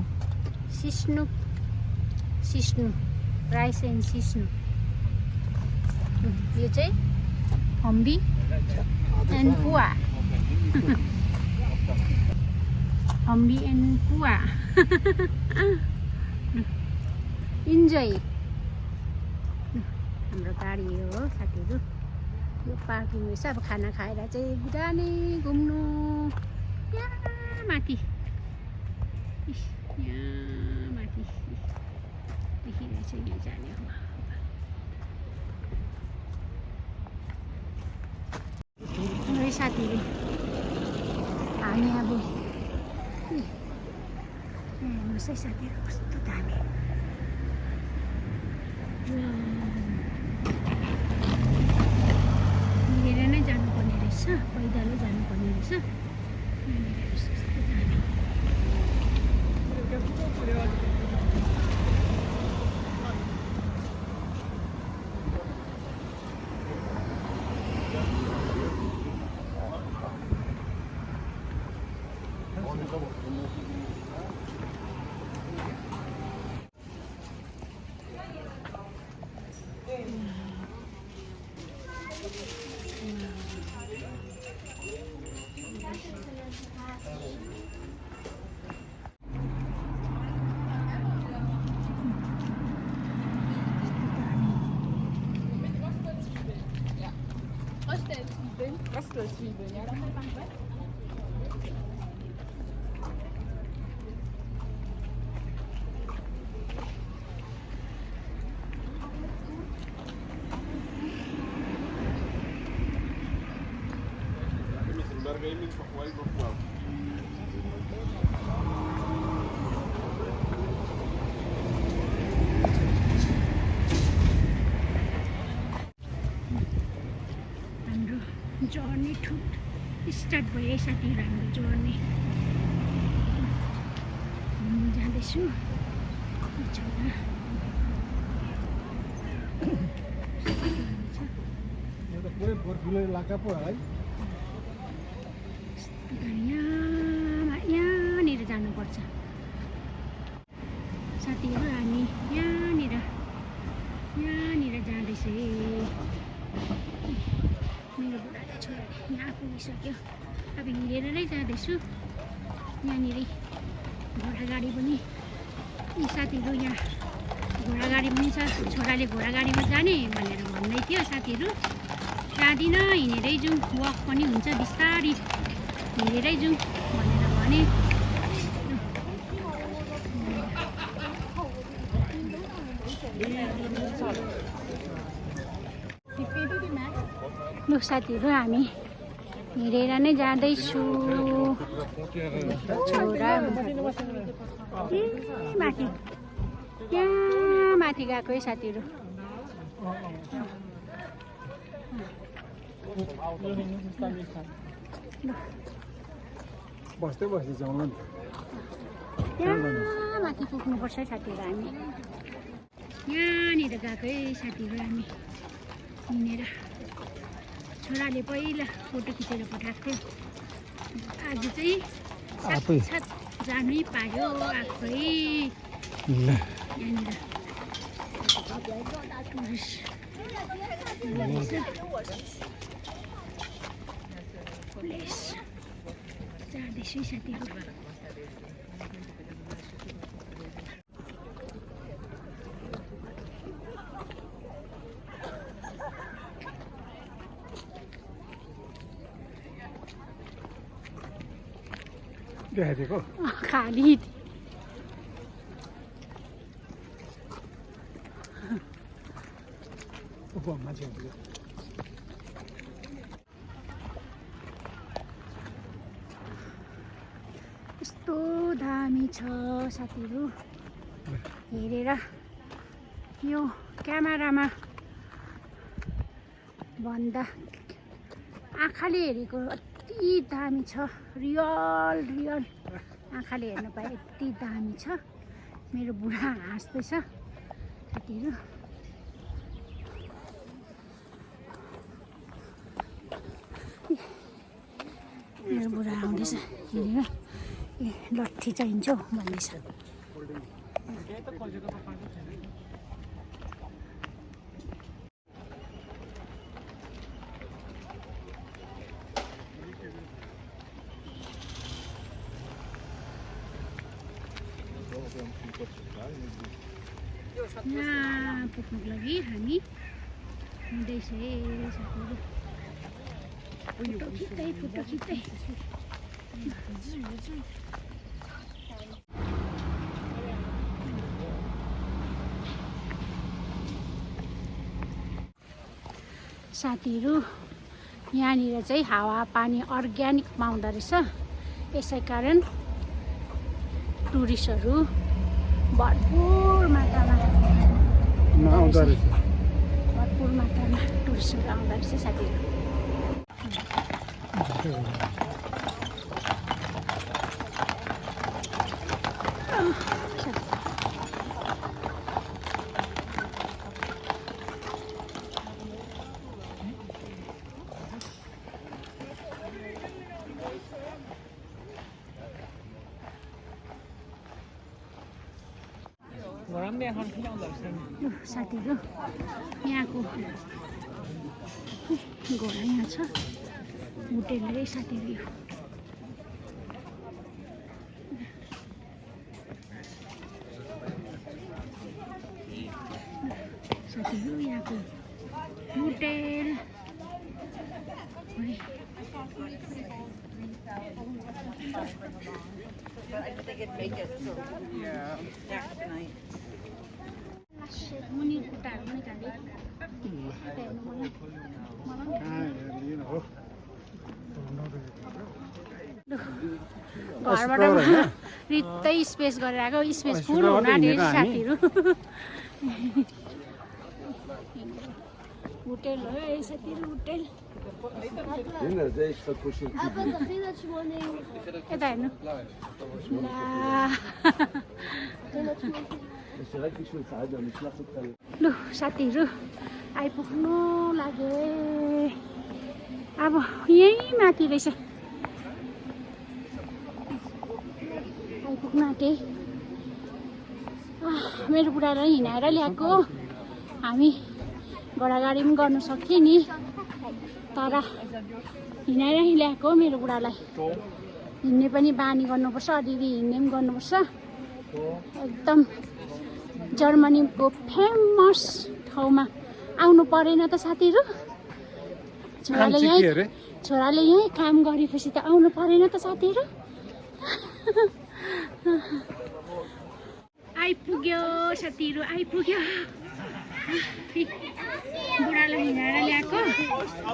[SPEAKER 1] सिस्नु राइस एन्ड सिस्नु। यो चाहिँ हम्बी एन्ड पुवा। हम्बी एन्ड पुवा। इन्जोय। हाम्रो गाडी हो साथीहरू। यो पार्किङ रहेछ। अब खाना खाएर चाहिँ जाने घुम्नु यहाँ माथि। यहाँ माथि देखिरहेछ यहाँ जाने हो। है साथीहरू हामी अब हेर्नुहोस् है साथीहरू कस्तो दामी। लिएर नै जानुपर्ने रहेछ। पैदलै जानुपर्ने रहेछ। यहाँनिर हेर्नुहोस् कस्तो दामी। हाम्रो जर्नी स्टार्ट भयो साथीहरू। हाम्रो जर्नी घुम्नु जाँदैछु। यहाँनिर जानुपर्छ साथीहरू। हामी यहाँनिर जाँदैछ। मेरो बुढाले छोराले यहाँ पुगिसक्यो। अब हिँडेर नै जाँदैछु। यहाँनिर घोडागाडी पनि साथीहरू यहाँ घोडागाडी पनि छ। छोराले घोडागाडीमा जाने भनेर भन्दै थियो साथीहरू। जाँदिनँ हिँडेरै जाउँ। वक पनि हुन्छ बिस्तारी हिँडेरै जाउँ भनेर भने। लु साथीहरू हामी हिँडेर नै जाँदैछु। छोरा माथि त्यहाँ माथि गएको है साथीहरू।
[SPEAKER 2] बस्दै जाउँ न।
[SPEAKER 1] यहाँ माथि पुग्नुपर्छ है साथीहरू। हामी यहाँनिर गएको है साथीहरू। हामी हिँडेर छोराले पहिला फोटो खिचेर पठाएको थियो। आज चाहिँ
[SPEAKER 2] आफै
[SPEAKER 1] साक्षात् जानै पायो आफै
[SPEAKER 2] ल
[SPEAKER 1] यहाँनिर प्लेस जाँदैछु है साथीहरू
[SPEAKER 2] देखाइदिएको
[SPEAKER 1] खाली
[SPEAKER 2] मान्छे
[SPEAKER 1] यस्तो दामी छ साथीहरू हेरेर यो क्यामेरामा भन्दा आँखाले हेरेको यति दामी छ रियल रियल आँखाले हेर्नु पाए यति दामी छ मेरो बुढा हाँस्दैछ साथीहरू मेरो बुढा आउँदैछ हेरेर ए लट्ठी चाहिन्छ हौ भन्दैछ यहाँ पुग्नुको लागि हामी हिँड्दैछ है साथीहरू फोटो खिच्दै साथीहरू यहाँनिर चाहिँ हावापानी अर्ग्यानिक पाउँदो रहेछ यसै कारण टुरिस्टहरू भरपुर मात्रामा
[SPEAKER 2] आउँदो रहेछ
[SPEAKER 1] भरपुर मात्रामा टुरिस्टहरू आउँदो रहेछ साथीहरू साथीहरू यहाँको घोडा यहाँ छ होटेल रे साथीहरू यो साथीहरू यहाँको होटेल मुनि खुट्टाहरू पनि खाँदै घरबाट रित्तै स्पेस गरेर आएको स्पेस फुल हुन आँट्यो साथीहरू होटेल हो है साथीहरू होटेल यता हेर्नु लु साथीहरू आइपुग्नु लाग्यो अब यहीँ माथि रहेछ आइपुग्नु आँटे मेरो बुढालाई हिँडाएर ल्याएको हामी घोडागाडी पनि गर्नु सक्थ्यो नि तर हिँडाएर ल्याएको मेरो बुढालाई हिँड्ने पनि बानी गर्नुपर्छ अलिअलि हिँड्ने पनि गर्नुपर्छ एकदम जर्मनीको फेमस ठाउँमा आउनु परेन त साथीहरू छोराले यहीँ काम गरेपछि त आउनु परेन त साथीहरू आइपुग्यो साथीहरू आइपुग्यो बुढालाई हिँडाएर ल्याएको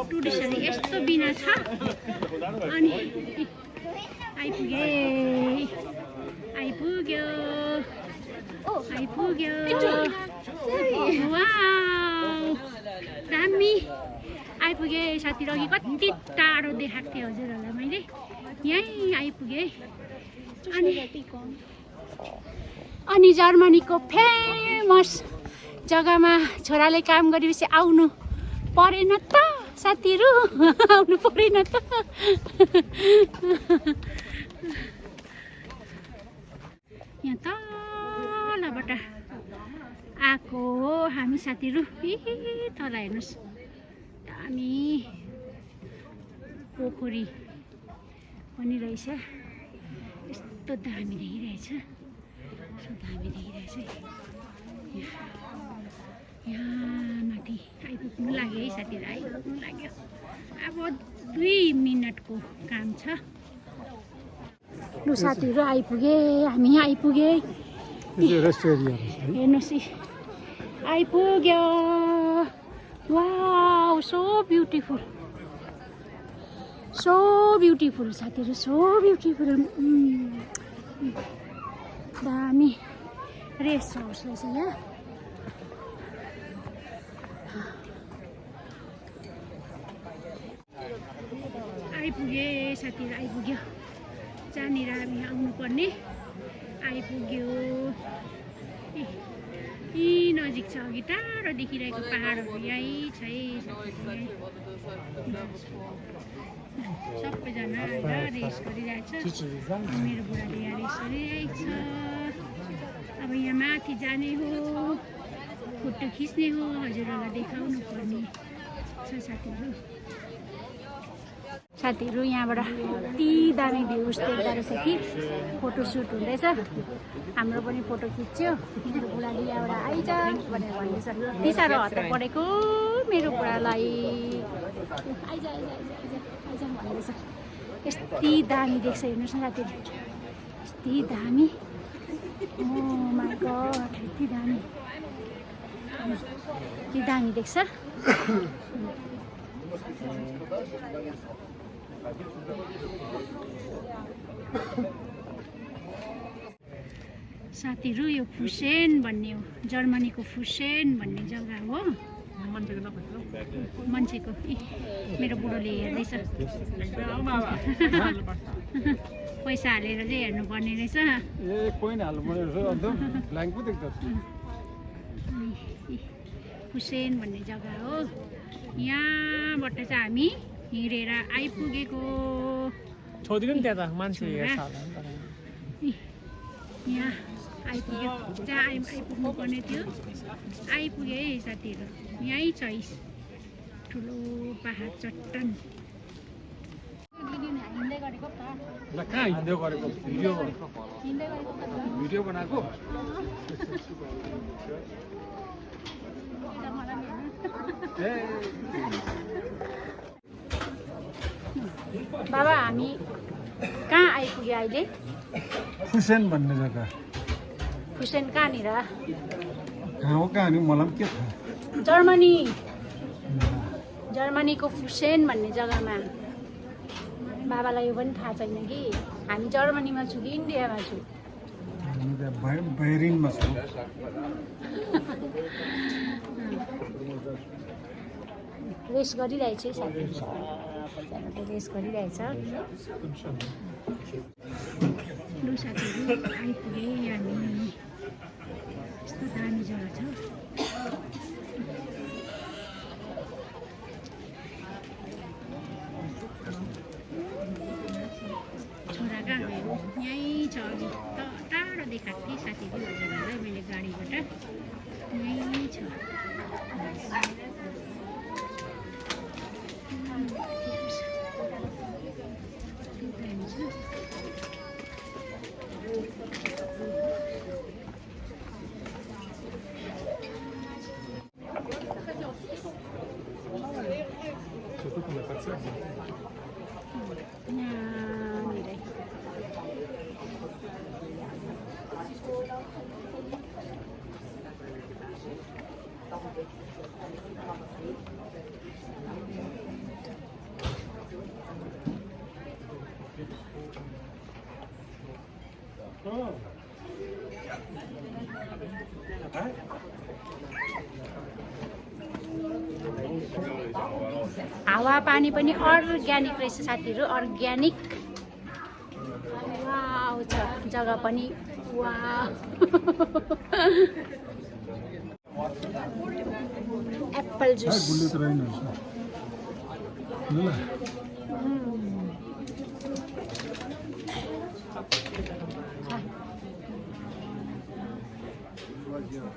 [SPEAKER 1] टुरिस्टहरू यस्तो बिना छ अनि आइपुग्यो आइपुग्यो आइपुग्यो वाउ दामी आइपुगेँ साथीहरू अघि कति टाढो देखाएको थिएँ हजुरहरूलाई मैले यहीँ आइपुगेँ अनि जर्मनीको फेमस जग्गामा छोराले काम गरेपछि आउनु परेन त साथीहरू आउनु परेन त हेर्नुहोस् दामी पोखरी पनि रहेछ यस्तो दामी देखिरहेछ यस्तो दामी देखिरहेछ यहाँ माथि आइपुग्नु लाग्यो है साथीहरू आइपुग्नु लाग्यो अब 2 मिनटको काम छ लु साथीहरू आइपुगे हामी आइपुगे हेर्नुहोस् आइपुग्यो वाउ सो ब्युटिफुल साथीहरू सो ब्युटिफुल दामी रेस्ट हाउस रहेछ यहाँ आइपुगे साथीहरू आइपुग्यो जहाँनिर हामी आउनुपर्ने आइपुग्यो यी नजिक छ अघि टाढो देखिरहेको पहाडहरू यही छ सबैजना आएर रेस्ट गरिरहेछ मेरो बुढाले यहाँ रेस्ट गरिरहेको छ अब यहाँ माथि जाने हो फोटो खिच्ने हो हजुरहरूलाई देखाउनु पर्ने छ साथीहरू यहाँबाट यति दामी भ्युज देख्दा रहेछ कि फोटोसुट हुँदैछ हाम्रो पनि फोटो खिच्यो मेरो बुढाले यहाँबाट आइज भनेर भन्दैछ यति साह्रो हतार परेको मेरो बुढालाई आइज भन्दैछ यति दामी देख्छ हेर्नुहोस् न साथीहरू यति दामी ओ माइ गड यति दामी देख्छ साथीहरू यो फुसेन भन्ने हो जर्मनीको फुसेन भन्ने जग्गा हो मान्छेको मेरो बुढोले हेर्दैछ पैसा हालेर चाहिँ हेर्नुपर्ने रहेछ फुसेन भन्ने जग्गा हो यहाँबाट चाहिँ हामी हिँडेर आइपुगेको यहाँ आइपुग्यो जहाँ आइपुग्नु पर्ने थियो आइपुग्यो है साथीहरू यहीँ छ ठुलो पहाड चट्टान
[SPEAKER 2] भिडियो बनाएको
[SPEAKER 1] बाबा हामी कहाँ आइपुग्यो अहिले
[SPEAKER 2] फुसेन भन्ने जग्गा
[SPEAKER 1] फुसेन कहाँनिर
[SPEAKER 2] कहाँ हो कहाँ मलाई के थाहा
[SPEAKER 1] जर्मनीको फुसेन भन्ने जग्गामा बाबालाई यो पनि थाहा छैन कि हामी जर्मनीमा छु कि इन्डियामा छु
[SPEAKER 2] बहरिनमा छु
[SPEAKER 1] रेस्ट गरिरहेछ साथीहरू सबैजनाले रेस्ट गरिरहेछ लु साथीहरू आइपुगे हामी यस्तो दामी जग्गा छ छोराका यहीँ छ अघि टाढो देखाएको थिएँ साथीहरू हजुरहरूलाई मैले गाडीबाट यहीँ छ हावा पानी पनि अर्ग्यानिक रहेछ साथीहरू अर्ग्यानिक वाउ छ जग्गा पनि वाउ एप्पल जुस चिसो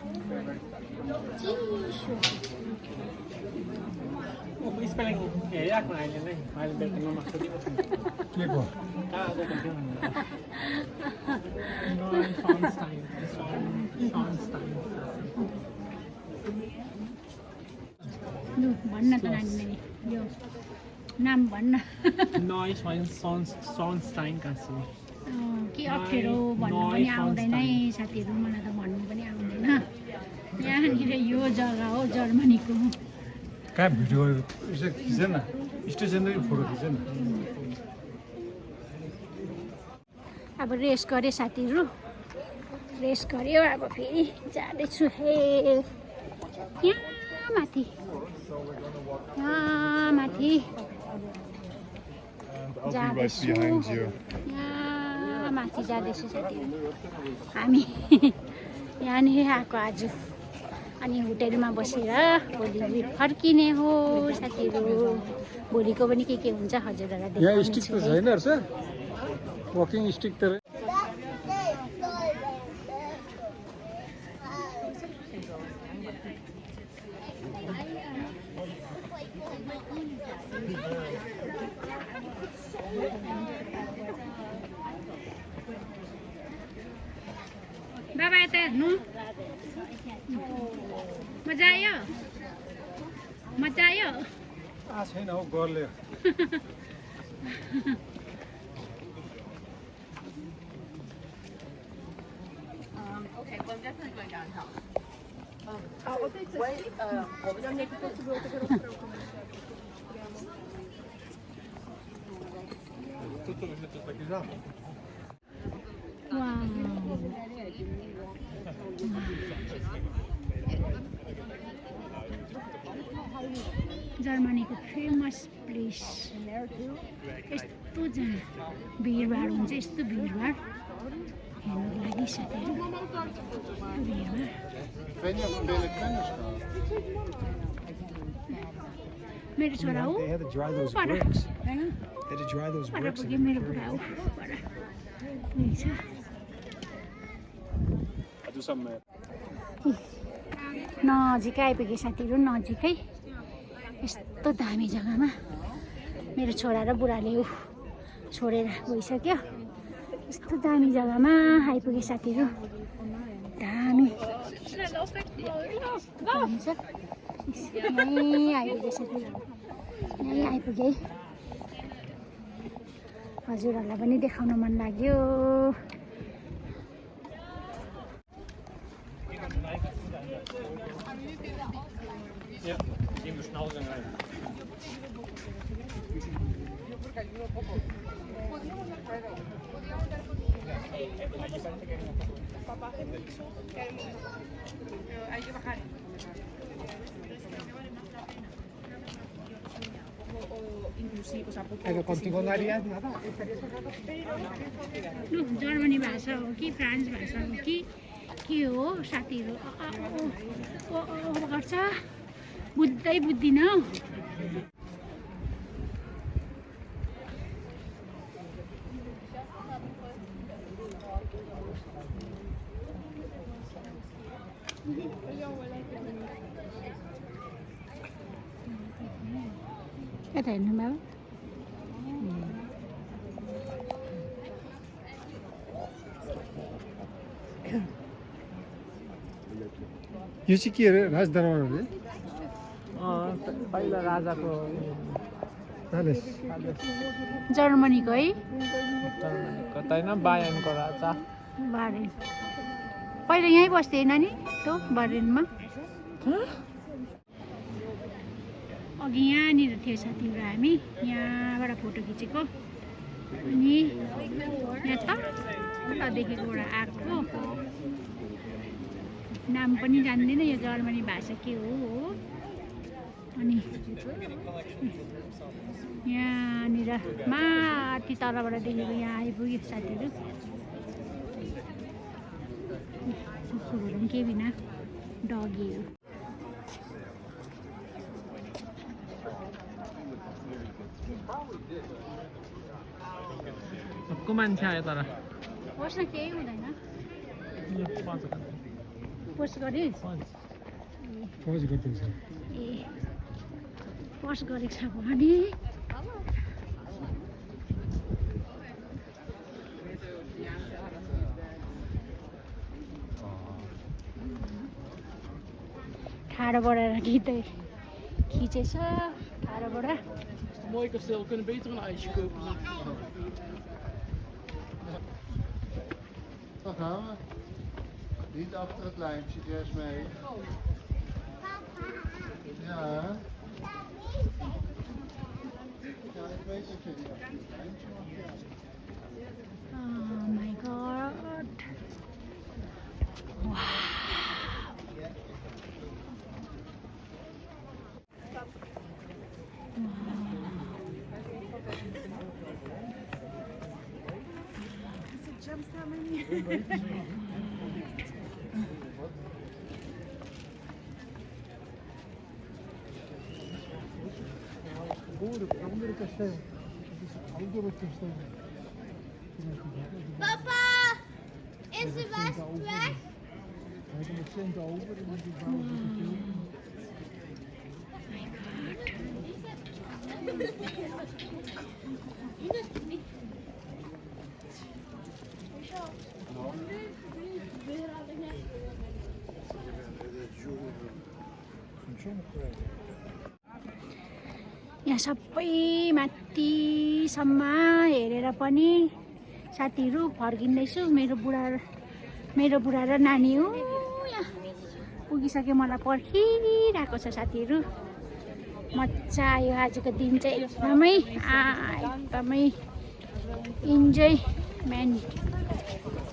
[SPEAKER 3] स्पेलिङ हेरिरहेको अहिले नै अहिले बेलुका नमाज
[SPEAKER 2] के को
[SPEAKER 1] लु भन्न त नानीले यो नाम भन्न
[SPEAKER 3] सनस्टाइन कासी
[SPEAKER 1] के अप्ठ्यारो भन्नु पनि आउँदैन है साथीहरू मलाई त भन्नु पनि आउँदैन यहाँनिर यो जग्गा हो जर्मनीको
[SPEAKER 2] कहाँ भिडियो खिच न स्टेसनरी फोटो खिच न
[SPEAKER 1] अब रेस्ट गरेँ साथीहरू रेस्ट गऱ्यो अब फेरि जाँदैछु हे यहाँ माथि जाँदैछु यहाँ माथि जाँदैछु साथीहरू हामी यहाँनिर आएको आज अनि होटेलमा बसेर भोलि फर्किने हो साथीहरू भोलिको पनि के हुन्छ हजुरहरूलाई
[SPEAKER 2] यहाँ स्टिक त छैन रहेछ वकिङ स्टिक त
[SPEAKER 1] बाबा यता हेर्नु मजा आयो
[SPEAKER 2] छैन हौ गर्ले
[SPEAKER 1] जर्मनीको फेमस प्लेस यस्तो जहाँ भिडभाड हुन्छ यस्तो भिडभाड हेर्नुको लागि साथीहरू मेरो छोरा हो मेरो बुढा हो नजिकै आइपुगेँ साथीहरू नजिकै यस्तो दामी जग्गामा मेरो छोरा र बुढाले छोडेर गइसक्यो यस्तो दामी जग्गामा आइपुगेँ साथीहरू दामी छ यहीँ आइपुगेँ साथीहरू यहीँ आइपुगेँ हजुरहरूलाई पनि देखाउन मन लाग्यो जर्मनी भाषा हो कि फ्रान्स भाषा हो कि के हो साथीहरू गर्छ बुझ्दै बुझ्दिनँ हौ यता हेर्नु बाबा
[SPEAKER 2] यो चाहिँ के अरे राजदरबार हो
[SPEAKER 3] पहिला राजाको
[SPEAKER 1] जर्मनीको है
[SPEAKER 3] कतै न बायनको राजा
[SPEAKER 1] बारेन पहिला यहीँ बस्थ्यो नानी त्यो बारेनमा अघि यहाँनिर थियो साथीहरू हामी यहाँबाट फोटो खिचेको अनि यहाँ तलदेखिबाट आएको नाम पनि जान्दैन यो जर्मनी भाषा के हो अनि यहाँनिर माथि तलबाट देखेको यहाँ आइपुग्यो साथीहरू कुकुरहरू पनि केही बिना डगीहरू
[SPEAKER 3] सबको मान्छे आयो तर
[SPEAKER 1] होस् न केही हुँदैन पोस्ट गरेँ
[SPEAKER 2] पज गरिदिन्छ
[SPEAKER 1] ए पोस्ट गरेको छ भने ठाडो बढाएर गीतै खिचेछ ठाडोबाट
[SPEAKER 3] Mooi kasteel, we kunnen beter een ijsje kopen.
[SPEAKER 4] Dan gaan we. Niet achter het lijntje, eerst mee. Ja. Ja, ik weet dat je niet achter het lijntje mag. Ja.
[SPEAKER 1] Oh my god. Wow.
[SPEAKER 2] andere kasteel. Het is een oudere kasteel.
[SPEAKER 5] Papa, is de was weg?
[SPEAKER 2] Hij heeft een cent over en die bouwen ze te veel.
[SPEAKER 1] यहाँ सबै माथिसम्म हेरेर पनि साथीहरू फर्किँदैछु मेरो बुढा र नानी हो यहाँ पुगिसक्यो मलाई पर्खिरहेको छ साथीहरू मजा आयो आजको दिन चाहिँ एकदमै इन्जोय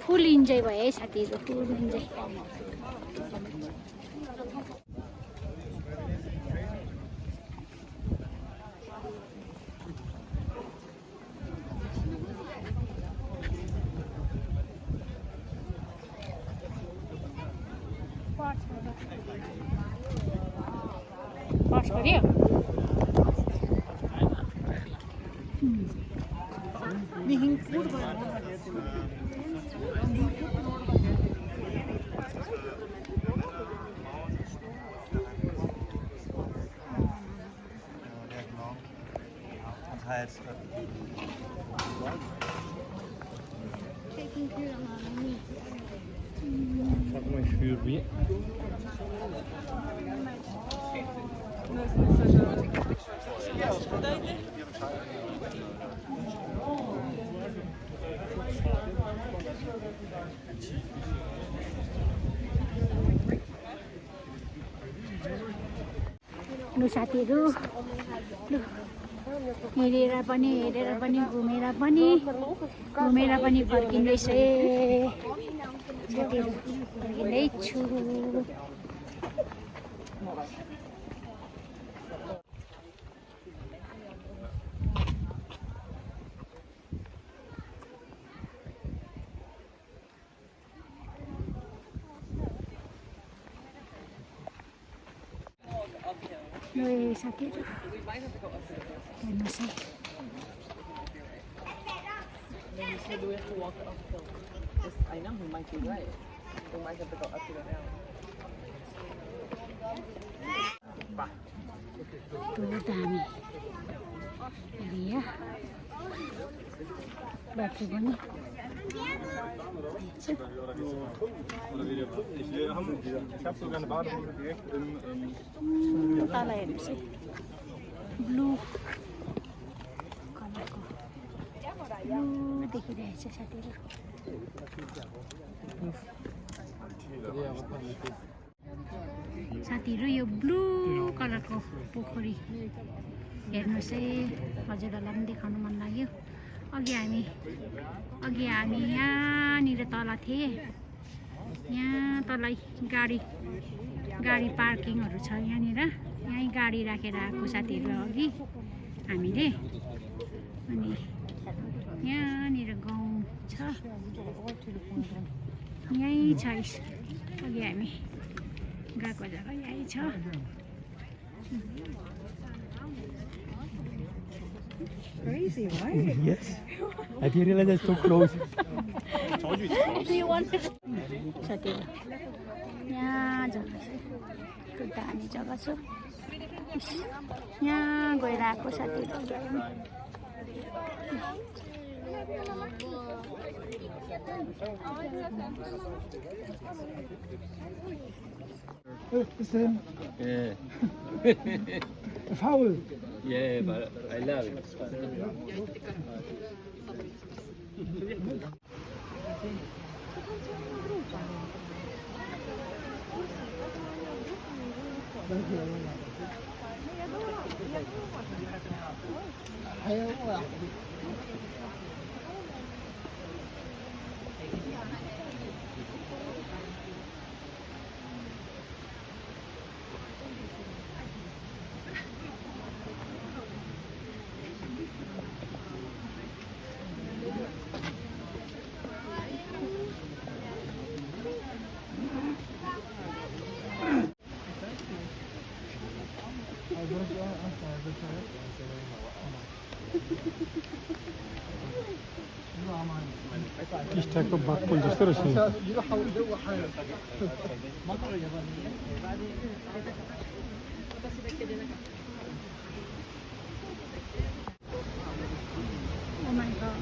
[SPEAKER 1] फुल इन्जोय भयो है साथीहरू फुल इन्जोय Pause गऱ्यो लु साथीहरू लु हेरेर पनि घुमेर पनि फर्किँदैछ साथीहरू फर्किँदैछु साथीहरू हेर्नुहोस् है दामी एरिया बाटो पनि तल हेर्नुहोस् है ब्लू कलरको देखिरहेछ साथीहरू यो ब्लू कलरको पोखरी हेर्नुहोस् है हजुरहरूलाई पनि देखाउनु मन लाग्यो अघि हामी यहाँनिर तल थिए यहाँ तल गाडी पार्किङहरू छ यहाँनिर यहीँ गाडी राखेर आएको साथीहरू अघि हामीले अनि यहाँनिर गाउँ छ यहीँ छ अघि हामी गएको जग्गा यहीँ छ
[SPEAKER 5] Crazy, right?
[SPEAKER 3] Yes. I didn't realize it's so close.
[SPEAKER 5] Do you want to?
[SPEAKER 1] साथीहरू यहाँ जग्गा छ त्यो दामी जग्गा छ यहाँ गएर आएको साथीहरू
[SPEAKER 3] Yeah.
[SPEAKER 2] Foul.
[SPEAKER 3] Yeah, but I love it.
[SPEAKER 2] टिस्टाको बाघपुल जस्तो रहेछ
[SPEAKER 1] Oh my god.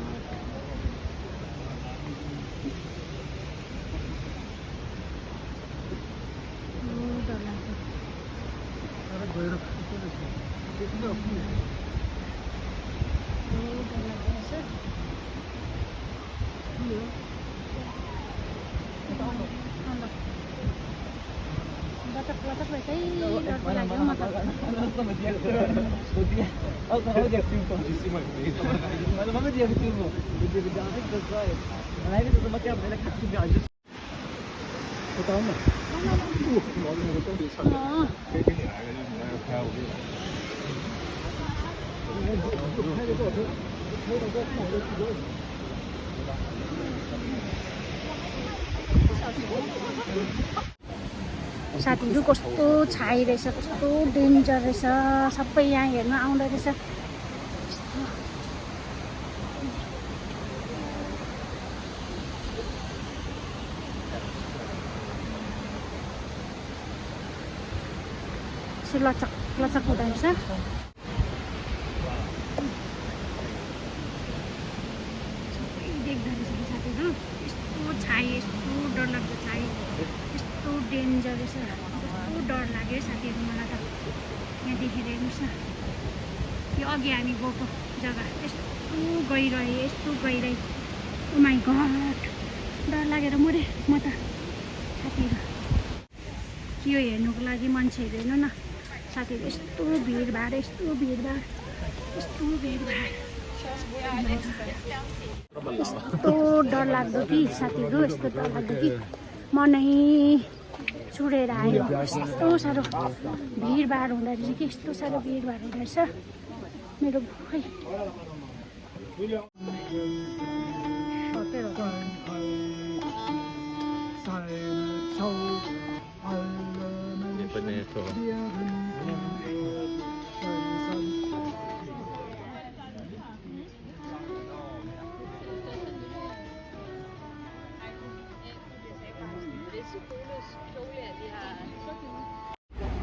[SPEAKER 1] Batak-batak ba kay Lord mo to? साथीहरू कस्तो छाई रहेछ कस्तो डेन्जर रहेछ सबै यहाँ हेर्न आउँदो रहेछ लचक लचक हुँदो रहेछ देख्दो रहेछ साथीहरू यस्तो छाई यस्तो डरलाग्दो छाई यस्तो डेन्जर रहेछ कस्तो डर लाग्यो साथीहरू मलाई त यहाँ देखिरहेको छ यो अघि हामी गएको जग्गा यस्तो गहिरहे ओ माई गड डर लागेर मरेँ म त साथीहरू यो हेर्नुको लागि मान्छेहरू हेर्नु न साथीहरू यस्तो भिडभाड यस्तो डर लाग्दो कि साथीहरू यस्तो डर लाग्दो कि मनै चुडेर आयो यस्तो साह्रो भिडभाड हुँदो रहेछ कि यस्तो साह्रो भिडभाड हुँदो रहेछ मेरो खै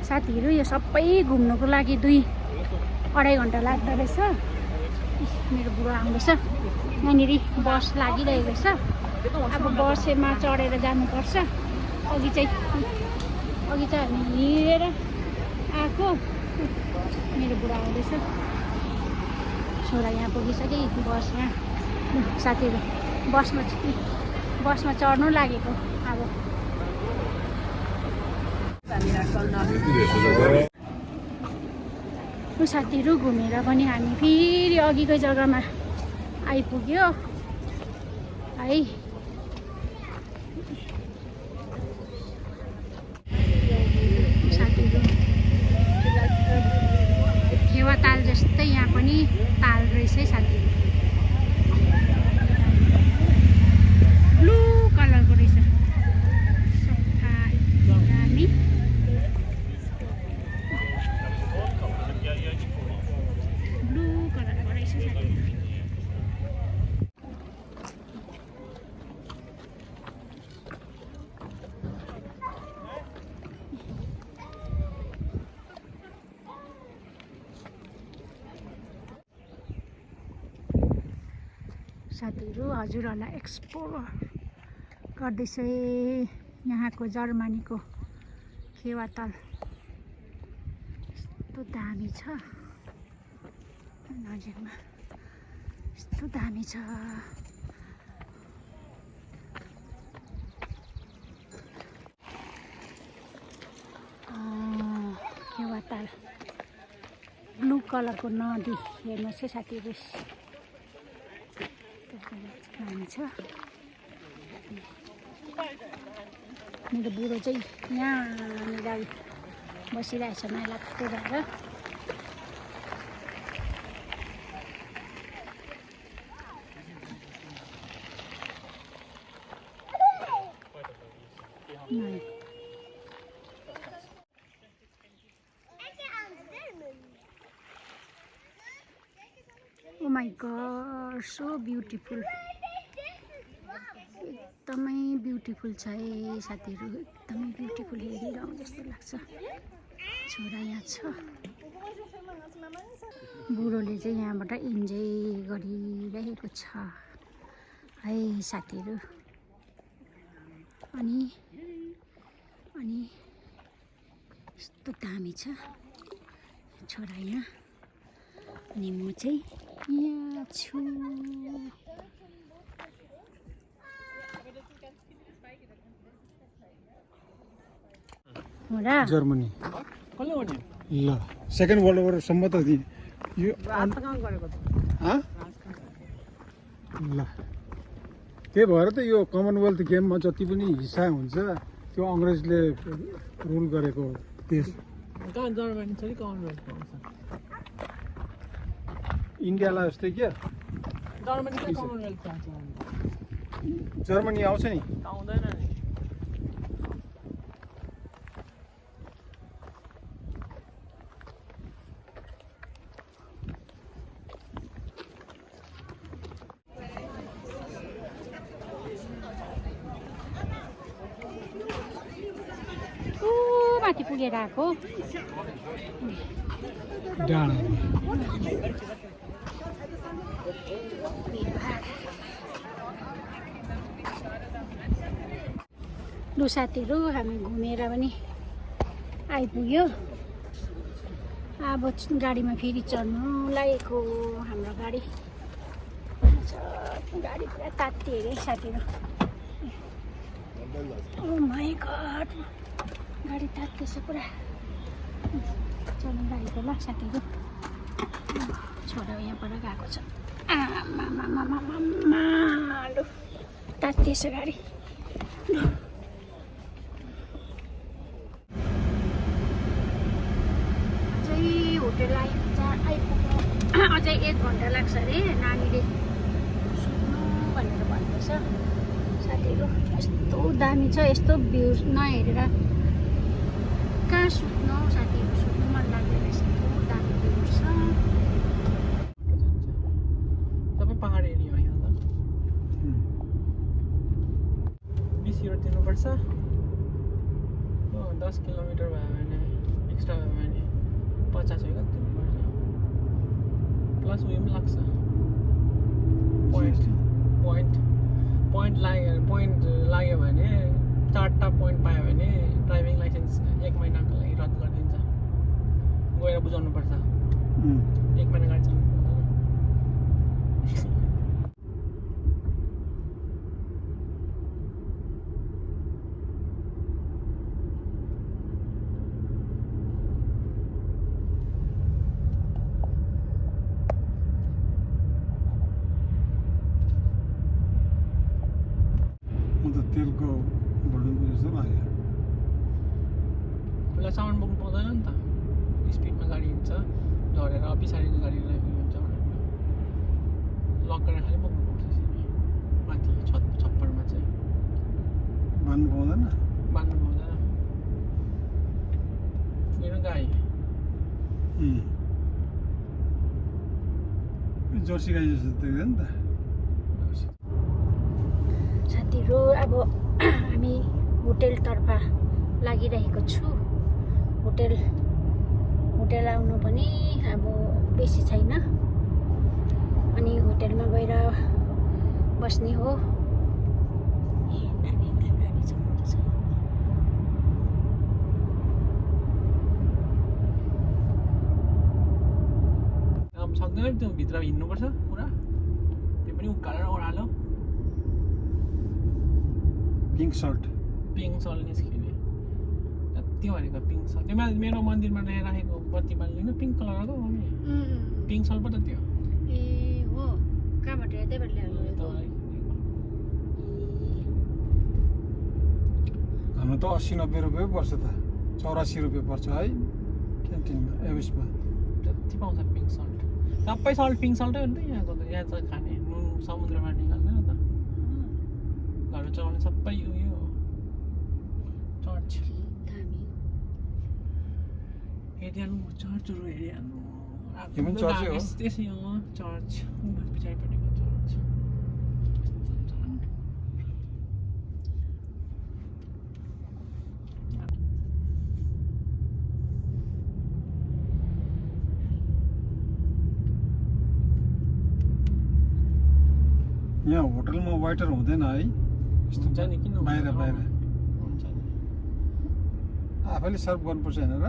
[SPEAKER 1] साथीहरू यो सबै घुम्नुको लागि 2-2.5 घन्टा लाग्दो रहेछ मेरो बुढो आउँदैछ यहाँनिर बस लागिरहेको रहेछ अब बसमा चढेर जानुपर्छ अघि चाहिँ हामी हिँडेर आएको मेरो बुढो आउँदैछ छोरा यहाँ पुगिसक्यो बसमा साथीहरू बसमा चढ्नु लागेको अब साथीहरू घुमेर पनि हामी फेरि अघिकै जग्गामा आइपुग्यो है साथीहरू खेवा ताल जस्तै यहाँ पनि ताल रहेछ है साथीहरू ब्लू कलरको रहेछ सफा दामी ब्लू कलरको रहेछ साथीहरू साथीहरू हजुरहरूलाई एक्सप्लोर गर्दैछ यहाँको जर्मनीको खेवाताल यस्तो दामी छ नजिकमा यस्तो दामी छ खेवाताल ब्लू कलरको नदी हेर्नुहोस् है साथीहरू दामी छ मेरो बुढो चाहिँ यहाँनिर बसिरहेछ माइलाको भएर Oh my god, so beautiful. एकदमै ब्युटिफुल छ है साथीहरू एकदमै ब्युटिफुल हेरिरहँ जस्तो लाग्छ छोरा यहाँ छ बुढोले चाहिँ यहाँबाट इन्जोय गरिरहेको छ है साथीहरू अनि यस्तो दामी छ छोरा यहाँ अनि म चाहिँ यहाँ छु
[SPEAKER 2] जर्मनी
[SPEAKER 3] कसले गर्ने
[SPEAKER 2] ल सेकेन्ड वर्ल्ड वारसम्म त यो ल त्यही भएर त यो कमनवेल्थ गेममा जति पनि हिस्सा हुन्छ त्यो अङ्ग्रेजले रुल गरेको देश
[SPEAKER 3] कहाँ जर्मनी छ कि कमनवेल्थ आउँछ
[SPEAKER 2] इन्डियालाई जस्तै क्या
[SPEAKER 3] जर्मनी चाहिँ कमनवेल्थ आउँछ
[SPEAKER 2] जर्मनी आउँछ नि
[SPEAKER 3] आउँदैन नि
[SPEAKER 1] माथि पुगेर आएको
[SPEAKER 2] डाँडा
[SPEAKER 1] लु साथीहरू हामी घुमेर पनि आइपुग्यो अब गाडीमा फेरि चढ्नु लागेको हाम्रो गाडी पुरा तात्ती अरे साथीहरू ओ माय गॉड गाडी तात्तिएछ पुरा चढ्नु लागेको ल साथीहरू छोरा यहाँबाट गएको छ आमामामामामालु तात्तिएछ गाडी अझै होटेल आइपुग्नु अझै 1 घन्टा लाग्छ अरे नानीले सुत्नु भनेर भन्दैछ साथीहरू यस्तो दामी छ यस्तो भ्यू नहेरेर कहाँ सुत्नु साथीहरू सुत्नु मन लाग्दैन यस्तो दामी भ्यू छ
[SPEAKER 3] तपाईँ पहाड एरिया हो यहाँ त 20 युरो तिर्नुपर्छ 10 किलोमिटर भयो भने एक्स्ट्रा भयो भने 50 हो कति तिर्नुपर्छ प्लस उयो पनि लाग्छ पोइन्ट लाग्यो भने 4टा पोइन्ट पायो भने ड्राइभिङ लाइसेन्स 1 महिनाको लागि रद्द गरिदिन्छ गएर बुझाउनु पर्छ 1 महिना गाडी चलाउनु पर्दैन
[SPEAKER 2] तेलको बल्डुनको जस्तो लाग्यो
[SPEAKER 3] पहिला सामान बोक्नु पाउँदैन नि त स्पिडमा गाडी हिँड्छ झरेर पछाडिको गाडी हुन्छ भनेर लक गरेर खालि बोक्नु पाउँछ यसरी माथि छप्परमा चाहिँ
[SPEAKER 2] बान्नु पाउँदैन
[SPEAKER 3] बाँध्नु पाउँदैन मेरो गाई
[SPEAKER 2] जर्सी गाई जस्तो देख्दैन नि त
[SPEAKER 1] साथीहरू अब हामी होटेलतर्फ लागिरहेको छु होटेल आउनु पनि अब बेसी छैन अनि होटेलमा गएर बस्ने हो।
[SPEAKER 3] अब सक्दैन त्यो भित्र हिँड्नुपर्छ पुरा, त्यो पनि उकालो ओह्रालो।
[SPEAKER 2] पिङ्क सर्ट
[SPEAKER 3] पिङ्क सल निस्किने जति भनेको पिङ्क सल, त्यो मेरो मन्दिरमा राखेको बत्ती बाल्दैन पिङ्क कलरको मम्मी, पिङ्क सल पो त त्यो।
[SPEAKER 1] ए हो, कहाँबाट त्यहीबाट ल्याउनु?
[SPEAKER 2] हाम्रो त 80-90 रुपियाँ पर्छ त, 84 रुपियाँ पर्छ है क्यान्टिनमा एभरेजमा।
[SPEAKER 3] जति पाउँछ पिङ्क सल्ट, सबै सल्ट पिङ्क सल्टै हो नि त यहाँको त। यहाँ त खाने नुन समुद्रमा निकाल्दैन त, घरमा चलाउने सबै उयो चर्च हेरिहाल्नु, चर्चहरू हेरिहाल्नु।
[SPEAKER 2] यो पनि चर्चै हो?
[SPEAKER 3] त्यसै हो चर्च, पछाडिपट्टिको चर्च।
[SPEAKER 2] यहाँ होटलमा वेटर हुँदैन है, यस्तो
[SPEAKER 3] हुन्छ नि, किन
[SPEAKER 2] बाहिर बाहिर
[SPEAKER 3] हुन्छ नि।
[SPEAKER 2] आफैले सर्भ गर्नुपर्छ होइन र।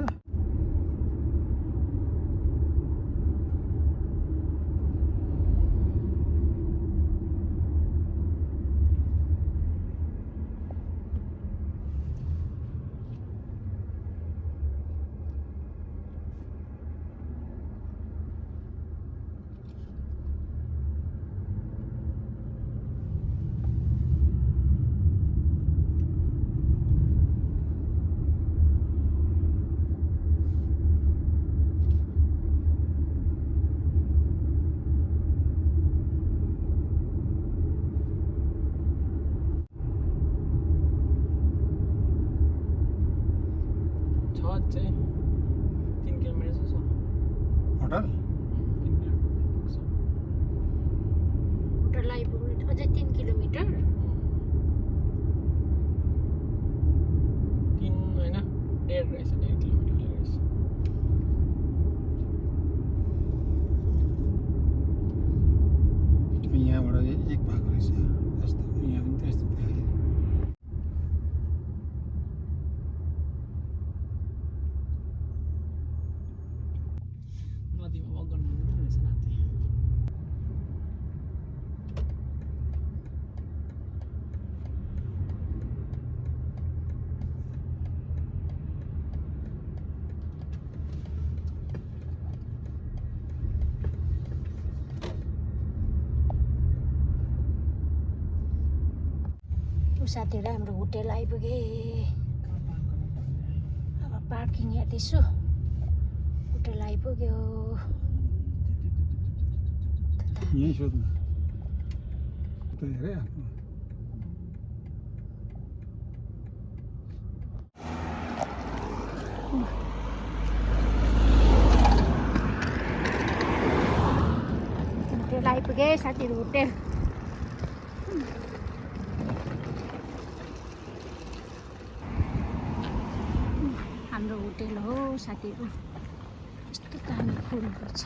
[SPEAKER 3] चाहिँ 3 किलोमिटर जस्तो छ
[SPEAKER 2] होटल।
[SPEAKER 3] 3 किलोमिटर पुग्छ।
[SPEAKER 1] होटल आइपुग्नु अझै 3 किलोमिटर।
[SPEAKER 3] 3 होइन 1.5 रहेछ, 1.5 किलोमिटर रहेछ।
[SPEAKER 2] यहाँबाट एक भाग रहेछ यस्तो, यहाँ पनि त्यस्तो थियो।
[SPEAKER 3] नदीमा वक गर्नु रहेछ राति।
[SPEAKER 1] साथीहरू हाम्रो होटेल आइपुगे। अब पार्किङ हेर्दैछु, होटेल आइपुग्यो।
[SPEAKER 2] यहीँ सोध्नु त हेरे आफ्नो।
[SPEAKER 1] होटेल आइपुगे साथीहरू, होटेल। हाम्रो होटेल हो साथीहरू, यस्तो दामी फुलहरू छ।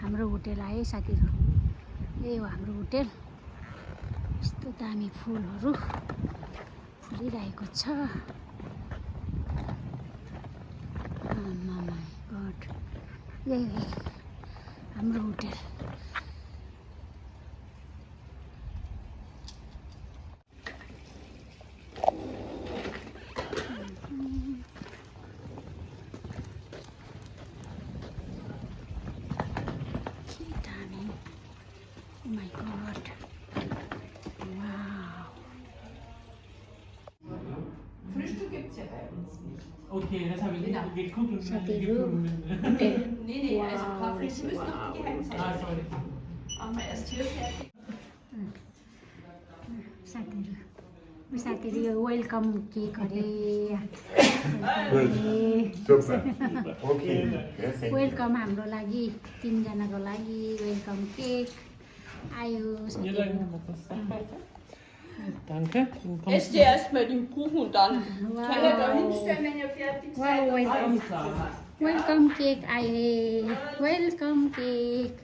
[SPEAKER 1] हाम्रो होटेल आयो साथीहरू, यही हो हाम्रो होटेल। यस्तो दामी फुलहरू फुलिरहेको छ। गड, यही हो हाम्रो hotel. Oh my god. Wow.
[SPEAKER 6] Frühstück gibt es ja bei uns nicht.
[SPEAKER 3] Okay, das habe ich nicht geguckt und
[SPEAKER 1] Sabiru.
[SPEAKER 6] Nee, also Kaffees müssen noch geheim sein.
[SPEAKER 3] Ah, sorry.
[SPEAKER 6] Machen wir erst hier fertig.
[SPEAKER 1] साथीहरू यो welcome cake अरे, welcome हाम्रो लागि 3 जनाको लागि welcome cake आयो।
[SPEAKER 3] Danke.
[SPEAKER 6] Esst ihr erstmal den Kuchen und dann Teller da hinstellen, wenn ihr fertig seid.
[SPEAKER 1] Wow, welcome. Welcome cake. Welcome cake.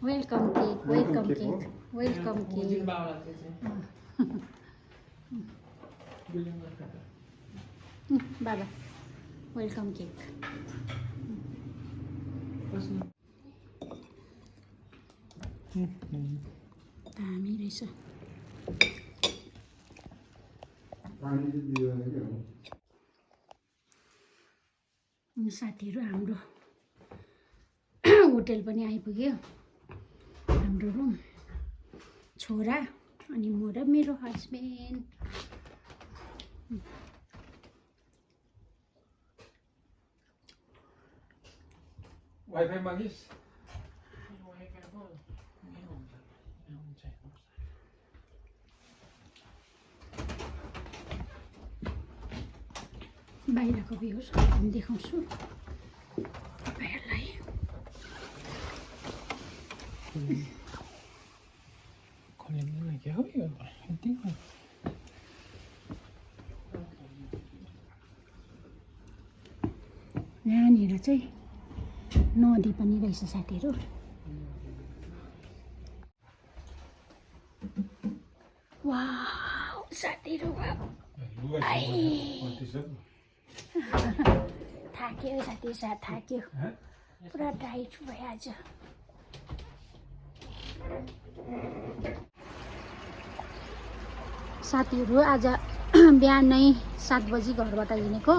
[SPEAKER 1] Welcome cake. Welcome cake. Welcome cake. Baba. Welcome cake. दामी रहेछ साथीहरू हाम्रो hotel पनि आइपुग्यो हाम्रो room छोरा अनि म र मेरो हस्बेन्ड
[SPEAKER 2] वाइफाई मागिस्
[SPEAKER 1] बाहिरको भ्यूज देखाउँछु तपाईँहरूलाई यहाँनिर चाहिँ नदी पनि रहेछ साथीहरू वाउ साथीहरू थाक्यो साथी थाक्यो पुरा टाइट भयो आज साथीहरू आज बिहानै 7 बजी घरबाट हिँडेको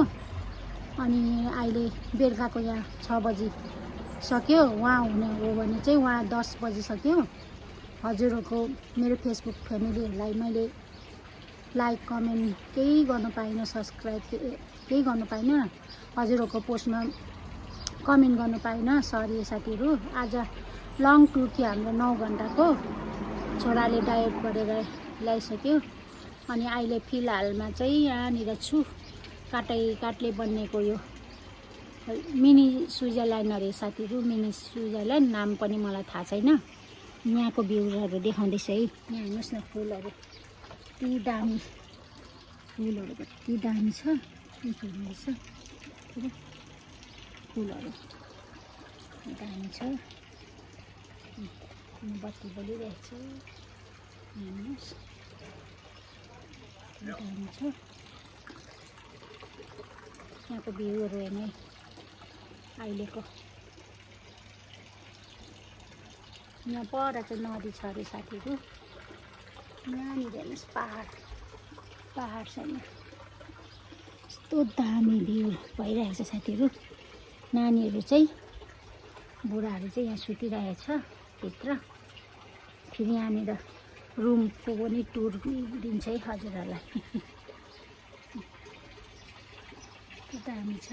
[SPEAKER 1] अनि अहिले बेलुकाको यहाँ 6 बजी सक्यो वहाँ हुने हो भने चाहिँ वहाँ 10 बजी सक्यो हजुरहरूको मेरो फेसबुक फ्यामिलीहरूलाई मैले लाइक कमेन्ट केही गर्न पाइनँ सब्सक्राइब केही गर्न पाइनँ हजुरहरूको पोस्टमा कमेन्ट गर्न पाइनँ सरी साथीहरू आज लङ टुर थियो हाम्रो 9 घन्टाको छोराले डाइट गरेर ल्याइसक्यो अनि अहिले फिलहालमा चाहिँ यहाँनिर छु काटले बनिएको यो मिनी स्विजरल्यान्ड अरे साथीहरू मिनी स्विजरल्यान्ड नाम पनि मलाई थाहा छैन यहाँको भ्यूजहरू देखाउँदैछ है यहाँ हेर्नुहोस् न फुलहरू कति दामी फुलहरू कति दामी छ रहेछ फुलहरू दामी छ बत्ती बलिरहेको छ हेर्नुहोस् दामी छ यहाँको भ्यूहरू हेर्ने अहिलेको यहाँ पर चाहिँ नदी छ अरे साथीहरू यहाँनिर हेर्नुहोस् पहाड छ यहाँ यस्तो दामी भ्यू भइरहेको छ साथीहरू नानीहरू चाहिँ बुढाहरू चाहिँ यहाँ सुतिरहेछ भित्र फेरि यहाँनिर रुमको पनि टुर दिन्छ है हजुरहरूलाई दामी छ